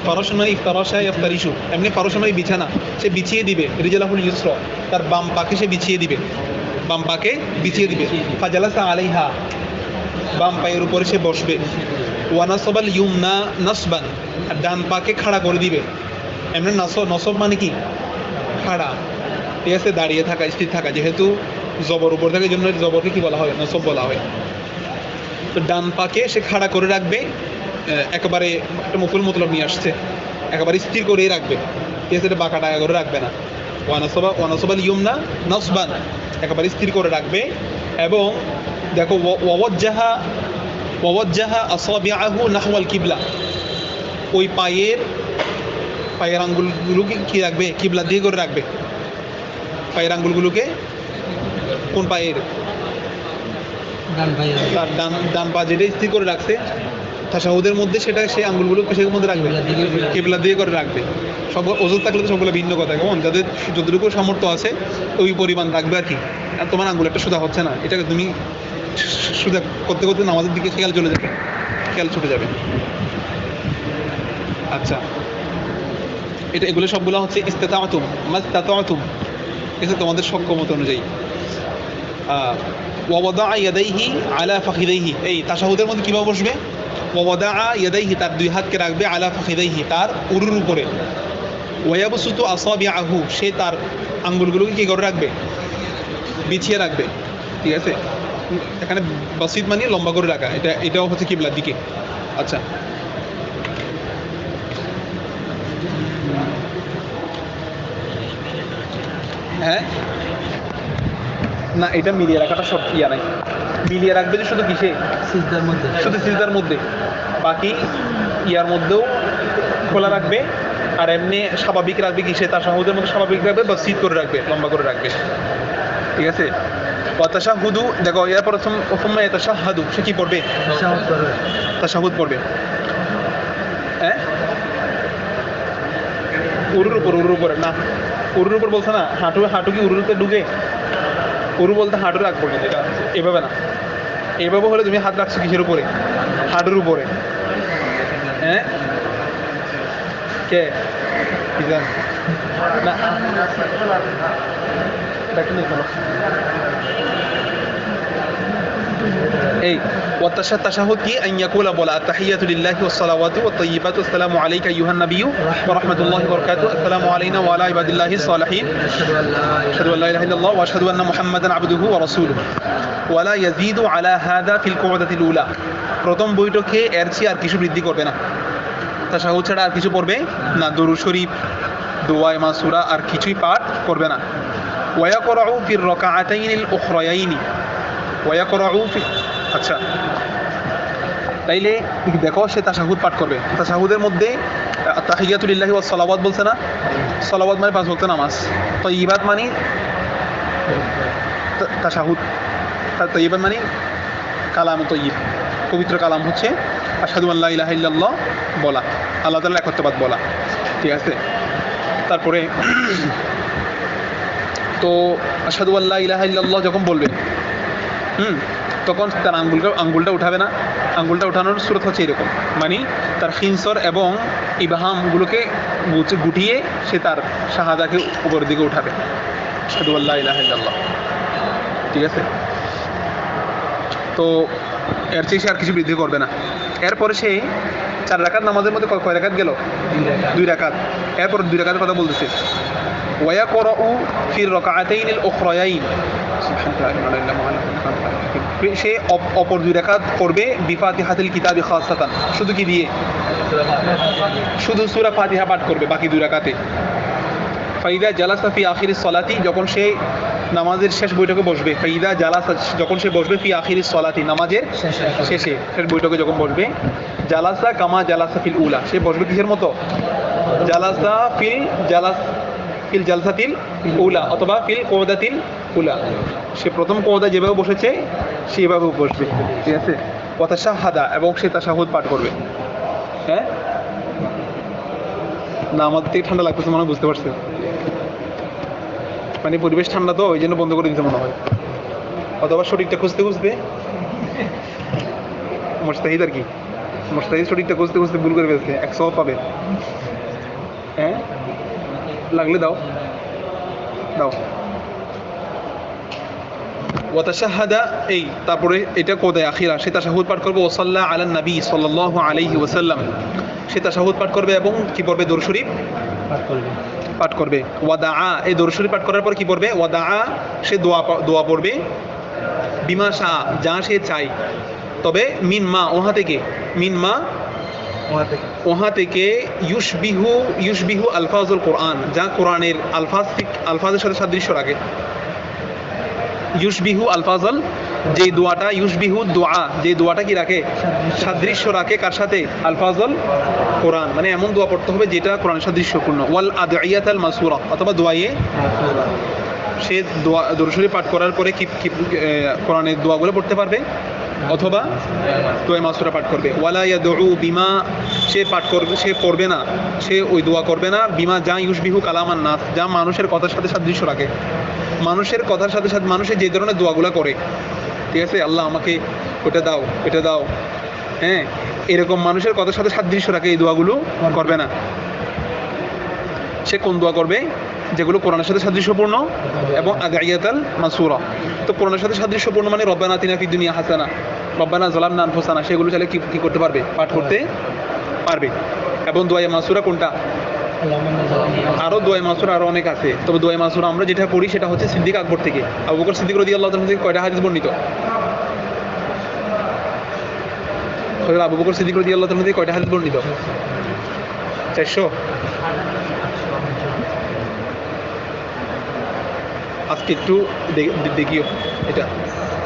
ফারসা মানে ইফতারসা ইফতারিশু, এমনি ফারসা মানে বিছানা। সে বিছিয়ে দিবে রিজালাহুল ইউসর, তার বাম পাকে সে বিছিয়ে দিবে, বাম পাকে বিছিয়ে দিবে। ফাজালাসা আলাইহা, বাম পায়ের উপরে সে বসবে। ওয়ানাসবাল ইউমনা নাসবান, আর ডান পাকে খাড়া করে দিবে। এমনি নসব মানে কি? খাড়া, ঠিক আছে, দাঁড়িয়ে থাকা, স্থির থাকা। যেহেতু জবর উপর থাকে, জন্য জবরকে কি বলা হয়? নসব বলা হয়। তো ডান পাকে সে খাড়া করে রাখবে, একেবারে একটা মুকুল মতলব নিয়ে আসছে, একেবারে স্থির করেই রাখবে, ঠিক আছে, এটা বাঁকা টাকা করে রাখবে না। ওয়ানাসবাল ইউমনা নসবান, একেবারে স্থির করে রাখবে। এবং দেখো ওয়াওয়াজ্জাহা আসাবিআহু নাহওয়াল কিবলা, ওই পায়ের আঙ্গুলগুলোকে কি রাখবে? কিবলা দিয়ে করে রাখবে। পায়ের আঙ্গুলগুলোকে কোন পায়ের? তার ডান পা যেটা স্থির করে রাখছে তাশাহুদের মধ্যে, সেটা সেই আঙ্গুলগুলো কিসের মধ্যে রাখবে? কিবলা দিয়ে করে রাখবে। সব ওযু থাকলে তো সবগুলো ভিন্ন কথা, কেমন? যাদের যতটুকু সামর্থ্য আছে ওই পরিমাণ রাখবে আর কি। আর তোমার আঙ্গুল একটা সোজা হচ্ছে না, এটাকে তুমি সোজা করতে করতে নামাজের দিকে খেয়াল চলে যাবে, খেয়াল ছুটে যাবে। আচ্ছা, এগুলো সবগুলো হচ্ছে ইস্তাতাআতুম মাস্তাতাআতুম, ঠিক আছে, তোমাদের সক্ষমতা অনুযায়ী। ওয়াওয়াদা ইয়াদাইহি আলা ফাখিদাইহি, এই তাশাহুদের মধ্যে কিভাবে বসবে? ওয়াওয়াদা ইয়াদাইহি, তার 2 হাতকে রাখবে, আলা ফাখিদাইহি, তার উরুর উপরে। ওয়ায়াবসুতু আসাবিআহু, সে তার আঙ্গুলগুলোকে কি করে রাখবে? বিছিয়ে রাখবে, ঠিক আছে। এখানে বাসিত মানে লম্বা করে রাখা, এটাও হচ্ছে কিবলার দিকে। আচ্ছা, হ্যাঁ, না এটা মিলিয়ে রাখাটা সব ইয়া নাই, মিলিয়ে রাখবে যে শুধু কিসে? সিজদার মধ্যে। শুধু সিজদার মধ্যে, বাকি ইয়ার মধ্যেও খোলা রাখবে। আর এমনি স্বাভাবিক রাখবে কিসে? তাশাহুদের মধ্যে স্বাভাবিক রাখবে বা সিট করে রাখবে, লম্বা করে রাখবে, ঠিক আছে। তাশাহুদু, দেখো এর প্রথম তাশাহাদু, সে কি পড়বে? তাশাহুদ পড়বে। হ্যাঁ, উরুর উপরে না, উরুর উপর বলছে না, হাঁটু কি উরুতে ঢুকে? উরু বলতে হাঁটু রাখবো না, যেটা এভাবে না, এভাবে হলে তুমি হাত রাখছো কিসের উপরে? হাঁটুর উপরে। হ্যাঁ, কে কি জান না, এটা নেই কোনো। এই তাশাহুদ কি? আন ইয়াকুলা, বলা, আত-তাহিয়াতু লিল্লাহি ওয়াস-সালাওয়াতু ওয়াত-তাইয়্যিবাতু, আসসালামু আলাইকা আইয়ুহান নাবিয়্যু ওয়া রাহমাতুল্লাহি ওয়া বারাকাতুহু, আসসালামু আলাইনা ওয়া আলা ইবাদিল্লাহিস সালিহিন, আশহাদু আল্লা ইলাহা ইল্লাল্লাহ ওয়া আশহাদু আন্না মুহাম্মাদান আবদুহু ওয়া রাসূলুহু, ওয়া লা ইয়াজিদু আলা হাযা ফিল কু'দাতিল উলা, প্রথম বৈঠকে এর চেয়ে আর কিছু বৃদ্ধি করবে না। তাশাহুদ ছাড়া আর কিছু পড়বে না, দুরূদ শরীফ, দোয়া, মাসুরা, আর কিছুই পাঠ করবে না। ওয়া ইয়াকরাউ ফির রাকাআতাইনিল উখরায়াইনি, ওয়া ইয়াকরাউ ফি, আচ্ছা, তাইলে দেখো সে তাশাহুদ পাঠ করবে। তাশাহুদের মধ্যে তাহিয়াতু লিল্লাহি ওয়াস সালাওয়াত বলছে না, সালাওয়াত মানে 5 ওয়াক্ত নামাজ, তাইয়্যিবাত মানে তাশাহুদ, তাইয়্যিবাত মানে কালাম তাইয়্যিব, পবিত্র কালাম হচ্ছে আশহাদু আল্লা ইলাহা ইল্লাল্লাহ বলা, আল্লাহ তাআলার একত্ববাদ বলা, ঠিক আছে। তারপরে তো আশহাদু আল্লা ইলাহা ইল্লাল্লাহ যখন বলবে, তখন তার আঙ্গুলটা উঠাবে না। আঙ্গুলটা উঠানোর সুরত হচ্ছে এরকম, মানে তার খিনসর এবং ইবাহামগুলোকে গুটিয়ে সে তার শাহাদাকে উপরের দিকে উঠাবে, আশহাদু আল্লা ইলাহা ইল্লাল্লাহ, ঠিক আছে। তো এর চেয়ে সে আর কিছু বৃদ্ধি করবে না। এরপরে সে 4 রাকাত নামাজের মধ্যে কয় রাকাত গেল? 2 রাকাত। এরপর 2 রাকাতের কথা বলতেছে ওয়ায়াকরাউ ফির রাকাতাইনিল উখরায়াইন সে অপর 2 রাকাত পড়বে বিফাতিহাতিল কিতাবি খাসাতান, শুধু কি দিয়ে? শুধু সূরা ফাতিহা পাঠ করবে বাকি 2 রাকাতে। ফাইদা জালাসা ফি আখিরিস সালাতি, যখন সে নামাজের শেষ বৈঠকে বসবে, ফাইদা জালাসা যখন সে বসবে ফি আখিরিস সালাতি নামাজের শেষ বৈঠকে যখন বসবে, জালাসা কামা জালাসা ফিল উলা, সে বসবে কিসের মতো? জালাসা ফিল জালসাতিল উলা অথবা ফিল কওদাতিল উলা, সে প্রথম কওদা যেভাবে বসেছে সেইভাবে বসবে, ঠিক আছে? ওয়া তাশাহাদা, এবং সে তাশাহুদ পাঠ করবে। হ্যাঁ না, আমাদের থেকে ঠান্ডা লাগতেছে মনে হয়, বুঝতে পারছো? মানে পরিবেশ ঠান্ডা তো, ওই জন্য বন্ধ করে দিতে মনে হয়, অথবা শরীরটা খুঁজতে খুঁজতে মোস্তাহিদ আর কি, মোস্তাহিদ শরীরটা খুঁজতে খুঁজতে ভুল করে ফেলছে, 100 পাবে। হ্যাঁ লাগলে দাও দাও। ওয়াতাশাহাদা, এই তারপরে এটা কোদায় আখিরা, সে তাশাহুদ পাঠ করবে। ওয়াসাল্লা আলান নবী সাল্লাল্লাহু আলাইহি ওয়াসাল্লাম, সে তাশাহুদ পাঠ করবে এবং কি পড়বে? দরুদ শরীফ পাঠ করবে। ওয়াদাআ, এই দরুদ শরীফ পাঠ করার পর কি পড়বে? ওয়াদাআ, সে দোয়া পড়বে। বিমা শাআ, যা সে চায়, তবে মিন মা, ওহা থেকে, মিন মা ওহা থেকে ইউশবিহু আলফাজুল কোরআন, যা কোরআনের আলফাজের সাথে সাদৃশ্য রাখে। ইউশবিহু আলফাজল, যে দোয়াটা, ইউশবিহু দোয়া, যে দোয়াটা কি রাখে? সাদৃশ্য রাখে কার সাথে? আলফাজল কোরআন, মানে এমন দোয়া পড়তে হবে যেটা কোরআনের সাদৃশ্যপূর্ণ। ওয়াল আদইয়াতাল মাসুরা, অথবা দোয়ায়ে, সে দরুদ শরীফ পাঠ করার পরে কি কোরআনের দোয়াগুলো পড়তে পারবে, অথবা দোয়া মাসুরা পাঠ করবে। ওয়ালা ইয়াদউ বিমা, সে পাঠ করবে, সে পড়বে না, সে ওই দোয়া করবে না, বিমা যা ইউশবিহু কালামান নাস, যা মানুষের কথার সাথে সাদৃশ্য রাখে। মানুষের কথার সাথে সাথে মানুষের যে ধরনের দোয়াগুলো করে, ঠিক আছে, আল্লাহ আমাকে ওটা দাও, এটা দাও, হ্যাঁ, এরকম মানুষের কথার সাথে সাদৃশ্য রাখে এই দোয়াগুলো করবে না। সে কোন দোয়া করবে? যেগুলো কোরআনের সাথে সাদৃশ্যপূর্ণ এবং আদাইয়াতাল মাসুরা। তো কোরআনের সাথে সাদৃশ্যপূর্ণ মানে রব্বানা আতিনা ফিদ দুনিয়া হাসানা, রব্বানা যালামনা আনফুসানা, সেগুলো চাইলে কি করতে পারবে? পাঠ করতে পারবে। এবং দোয়া মাসুরা কোনটা? আরও দোয়া মাসুরা আরও অনেক আছে, তবে দোয়া মাসুরা আমরা যেটা পড়ি সেটা হচ্ছে সিদ্দিক আকবর থেকে। আবু বকর সিদ্দিক রাদিয়াল্লাহু তাআলা থেকে কয়টা হাদিস বর্ণিত? আবু বকর সিদ্দিক রাদিয়াল্লাহু তাআলা থেকে কয়টা হাদিস বর্ণিত? 400। আজকে একটু দেখিও এটা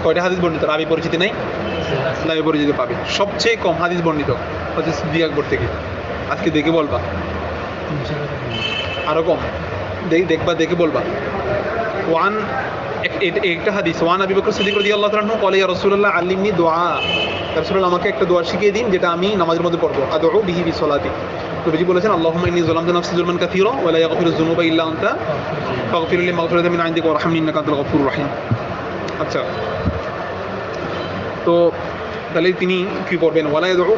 কয়টা হাদিস বর্ণিত। রাবি পরিচিতি নাই, রাবি পরিচিতি পাবে। সবচেয়ে কম হাদিস বর্ণিত হচ্ছে সিদ্দিক আকবর থেকে। আজকে দেখে বলবা, আরো কম দেখবা, দেখে বলবা। ওয়ান একটা হাদিস, ওয়ান আবি বকর সিদ্দিক রাদিয়াল্লাহু তাআলা আনহু ক্বালা ইয়া রাসূলুল্লাহ আল্লিমনি দুআ, রাসূলুল্লাহ আমাকে একটা দোয়া শিখিয়ে দিন যেটা আমি নামাজের মধ্যে পড়বো। আদউ বিহি বিসসালাতি, নবীজি বলেছেন আল্লাহুম্মা ইন্নী যালামতু নাফসি যুলমান কাসীরা ওয়া লা ইয়াগফিরুয যুনুবা ইল্লা আনতা ফাগফির লি মাগফিরাতাম মিন ইনদিকা ওয়ারহামনি ইন্নাকা আনতাল গফুরুর রাহিম। আচ্ছা, তো তাহলে তিনি কি পড়বেন? ওয়ালা ইয়াদউ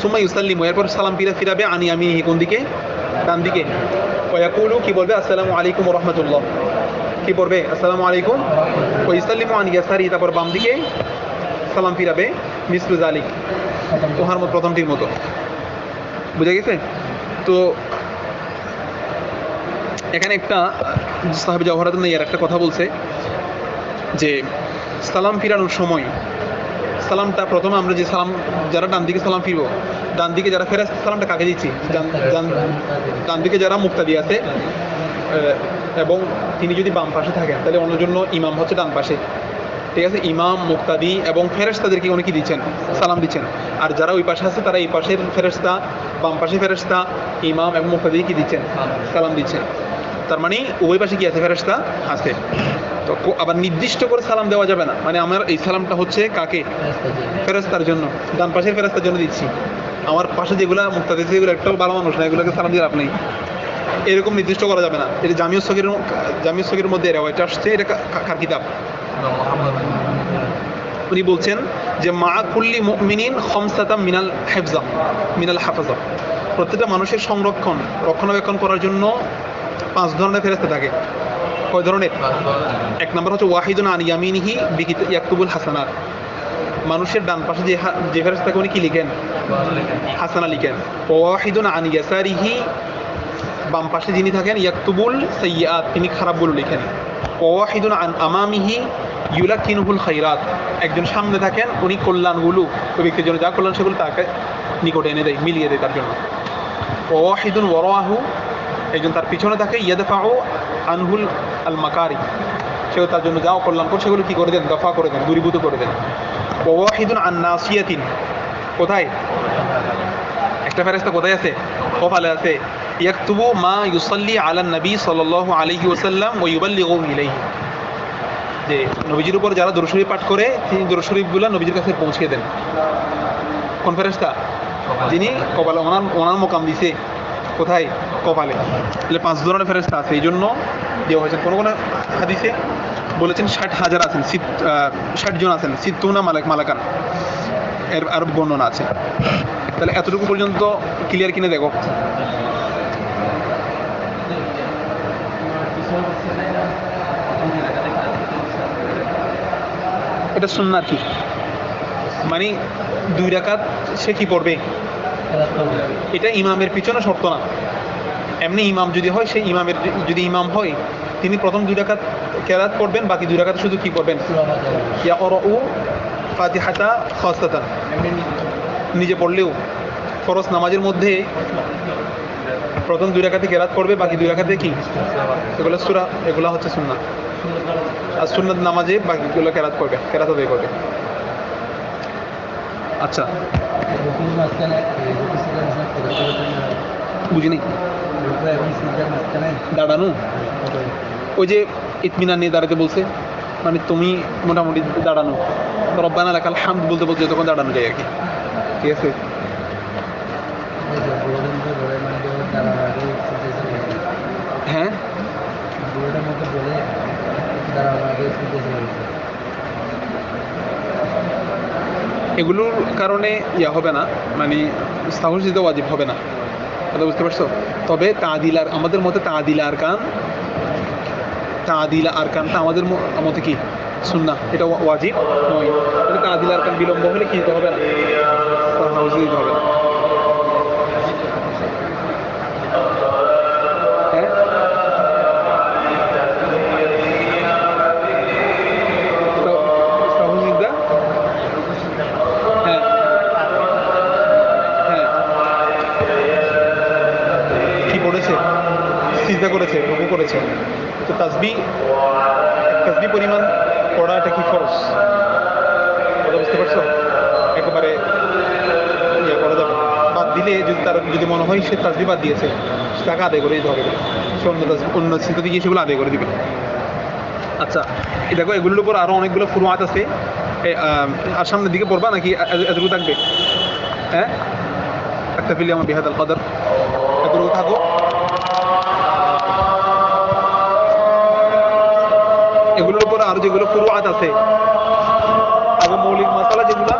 সুম্মা ইউসাল্লিমু, এরপর সালাম ফিরাবে আনি ইয়ামিনিহি, কোন দিকে? ডান দিকে। ওয়া ইয়াকুলু, কি বলবে? আসসালামু আলাইকুম ওয়া রাহমাতুল্লাহ, কি পড়বে? আসসালামু আলাইকুম। ওয়া ইউসাল্লিমু আন ইয়াসারি, তারপর বাম দিকে সালাম ফিরাবে মিসলু যালিক, ওহার মতো, প্রথমটির মতো। বুঝা গেছে? তো এখানে একটা সাহাবী জাওহারাতুন নাইয়ার একটা কথা বলছে যে সালাম ফিরানোর সময় সালামটা প্রথমে আমরা যে সালাম, যারা ডান দিকে সালাম ফিরবো, ডান দিকে যারা ফেরেশতা, সালামটা কাকে দিচ্ছি? ডান দিকে যারা মুক্তাদি আছে, এবং তিনি যদি বাম পাশে থাকেন তাহলে অন্যের জন্য ইমাম হচ্ছে ডান পাশে, ঠিক আছে? ইমাম, মুক্তাদি এবং ফেরেশতাদেরকে উনি কি দিচ্ছেন? সালাম দিচ্ছেন। আর যারা ওই পাশে আছে তারা এই পাশের ফেরেশতা, বাম পাশে ফেরেশতা, ইমাম এবং মুক্তাদি কি দিচ্ছেন? সালাম দিচ্ছেন। তার মানে উভয় পাশে কি আছে? ফেরেশতা আছে। তো আবার নির্দিষ্ট করে সালাম দেওয়া যাবে না, মানে আমার এই সালামটা হচ্ছে কাকে? ফেরেশতার জন্য, ডান পাশের ফেরেশতার জন্য দিচ্ছি। আমার পাশে যেগুলো মুক্তাদি, যেগুলো একটাও ভালো মানুষ না, এগুলোকে সালাম দিয়ে লাভ নেই, এরকম নির্দিষ্ট করা যাবে না। এটা জামিউস সগীরের মধ্যে এটা আসছে। এটা কার কিতাব? উনি বলছেন যে মা কুল্লি মুমিনিন খামসাতাম মিনাল হাফাজা, প্রত্যেকটা মানুষের রক্ষণাবেক্ষণ করার জন্য 5 ধরনের ফেরেশতা থাকে। কয় ধরনের? 1 নম্বর হচ্ছে ওয়াহিদুন আন ইয়ামিনিহি ইয়াকতুবুল হাসানাত, মানুষের ডান পাশে যে ফেরেশতাকে উনি কি লিখেন? হাসানা লিখেন। ওয়াহিদুন আন ইয়াসারিহি, বাম পাশে যিনি থাকেন ইয়াকতুবুল সাইয়্যাত, তিনি খারাপগুলো লিখেন। ওয়াহিদুন আন আমামিহি ইউলাকিনুহুল খাইরাত, একজন সামনে থাকেন, উনি কল্যাণগুলো ওই ব্যক্তির জন্য যা কল্যাণ সেগুলো তাকে নিকটে এনে দেয়, মিলিয়ে দেয় তার জন্য। ওয়াহিদুন ওয়ারাহু, একজন তার পিছনে থাকে, ইয়াদফাউ আনহুল আল মাকারি, সেও তার জন্য যা অকল্যাণকর সেগুলো কি করে দেন, দফা করে দেন, দূরীভূত করে দেন। ওয়াহিদুন আন নাসিয়াতিন, কোথায় একটা ফেরেশতা কোথায় আছে, কপালে আছে। ইয়াকতুবু মা ইউসাল্লি আলান নবী সাল্লাল্লাহু আলাইহি ওয়াসাল্লাম ওয়া ইউবাল্লিগু ইলাইহি, যে নবীজির উপর যারা দরুদ শরীফ পাঠ করে তিনি দরুদ শরীফগুলো নবীজির কাছে পৌঁছে দেন। কোন ফেরেশতা? যিনি কপালে ওনার মোকাম দিছে, কোথায়, কপালে। তাহলে 5 ধরনের ফেরেশতা আছে, এই জন্য দেওয়া হয়েছে। কোনো কোনো হাদিসে বলেছেন 60,000 আছেন, 60 জন আছেন, সিত্তুনা মালাকান, এর আরো বর্ণনা আছে। তাহলে এতটুকু পর্যন্ত ক্লিয়ার কিনে দেখো। এটা সুন্নাত কি মানে 2 রাকাত সে কি পড়বে, এটা ইমামের পিছনে শর্ত না। এমনি ইমাম যদি হয়, সেই ইমামের যদি ইমাম হয় তিনি প্রথম 2 রাকাত কেরাত পড়বেন, বাকি 2 রাকাত শুধু কি পড়বেন, ইয়াকরাউ ফাতিহাতা খাসাতান, নিজে পড়লেও ফরজ নামাজের মধ্যে প্রথম 2 রাকাতে কেরাত পড়বে, বাকি 2 রাকাতে কি, এগুলো সূরা, এগুলো হচ্ছে সুন্নাত। আর সুন্নাত নামাজে বাকিগুলো কেরাত করবে, কেরাত আদায় করবে। আচ্ছা, বুঝিনি দাঁড়ানো, ওই যে ইতমিনান নিয়ে দাঁড়াতে বলছে, মানে তুমি মোটামুটি দাঁড়ানো, রব্বানা লাকাল হামদ বলতে বলতে তখন দাঁড়ানো যায় আর কি, ঠিক আছে। হ্যাঁ, এগুলোর কারণে ইয়া হবে না, মানে সাহস দিতে ওয়াজিব হবে না, কথা বুঝতে পারছো। তবে তাদিলার, আমাদের মতে তাদিলা আরকানটা আমাদের মতে কি সুন্নাহ, এটা ওয়াজিব নয়। তাহলে তাদিলা আরকান বিলম্ব হলে কি দিতে হবে না, সাহস দিতে হবে না। হ্যাঁ, সাহসিদা, হ্যাঁ হ্যাঁ, কি পড়েছে, সিজদা করেছে, রুকু করেছে, তো তাসবিহ পরিমাণ পড়া এটা কি ফরজ, কথা বুঝতে পারছো। একেবারে ইয়ে করা যাবে, বাদ দিলে যদি তার যদি মনে হয় সে তাসবিহ বাদ দিয়েছে, তাকে আদায় করে দিতে হবে, সে অন্য সিজদাতে গিয়ে সেগুলো আদায় করে দিবে। আচ্ছা, দেখো এগুলোর উপর আরো অনেকগুলো ফুরুআত আছে। আর সামনের দিকে পড়বা নাকি এতটুকু থাকবে? হ্যাঁ, একটা ফিলি আমার বিহাদাল কদর, এতটুকু থাকো। এগুলোর উপর আরো যেগুলো ফুরুআত আছে, আরো মৌলিক মাসালা যেগুলো,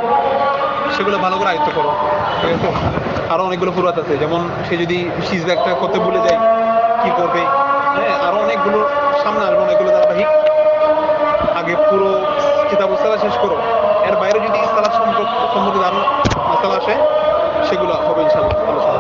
সেগুলো ভালো করে আয়ত্ত করো, ঠিক আছে। আরো অনেকগুলো ফুরুআত আছে, যেমন সে যদি সিজদা একটা করতে ভুলে যায় কি করবে, হ্যাঁ, আরো অনেকগুলো সামনে আসবে, অনেকগুলো ধারাবাহিক। আগে পুরো কিতাবুস সালাহ শেষ করো, এর বাইরে যদি সালাহ সম্পর্কে দারুণ মাসালা আসে সেগুলো হবে ইনশাআল্লাহ আলোচনা।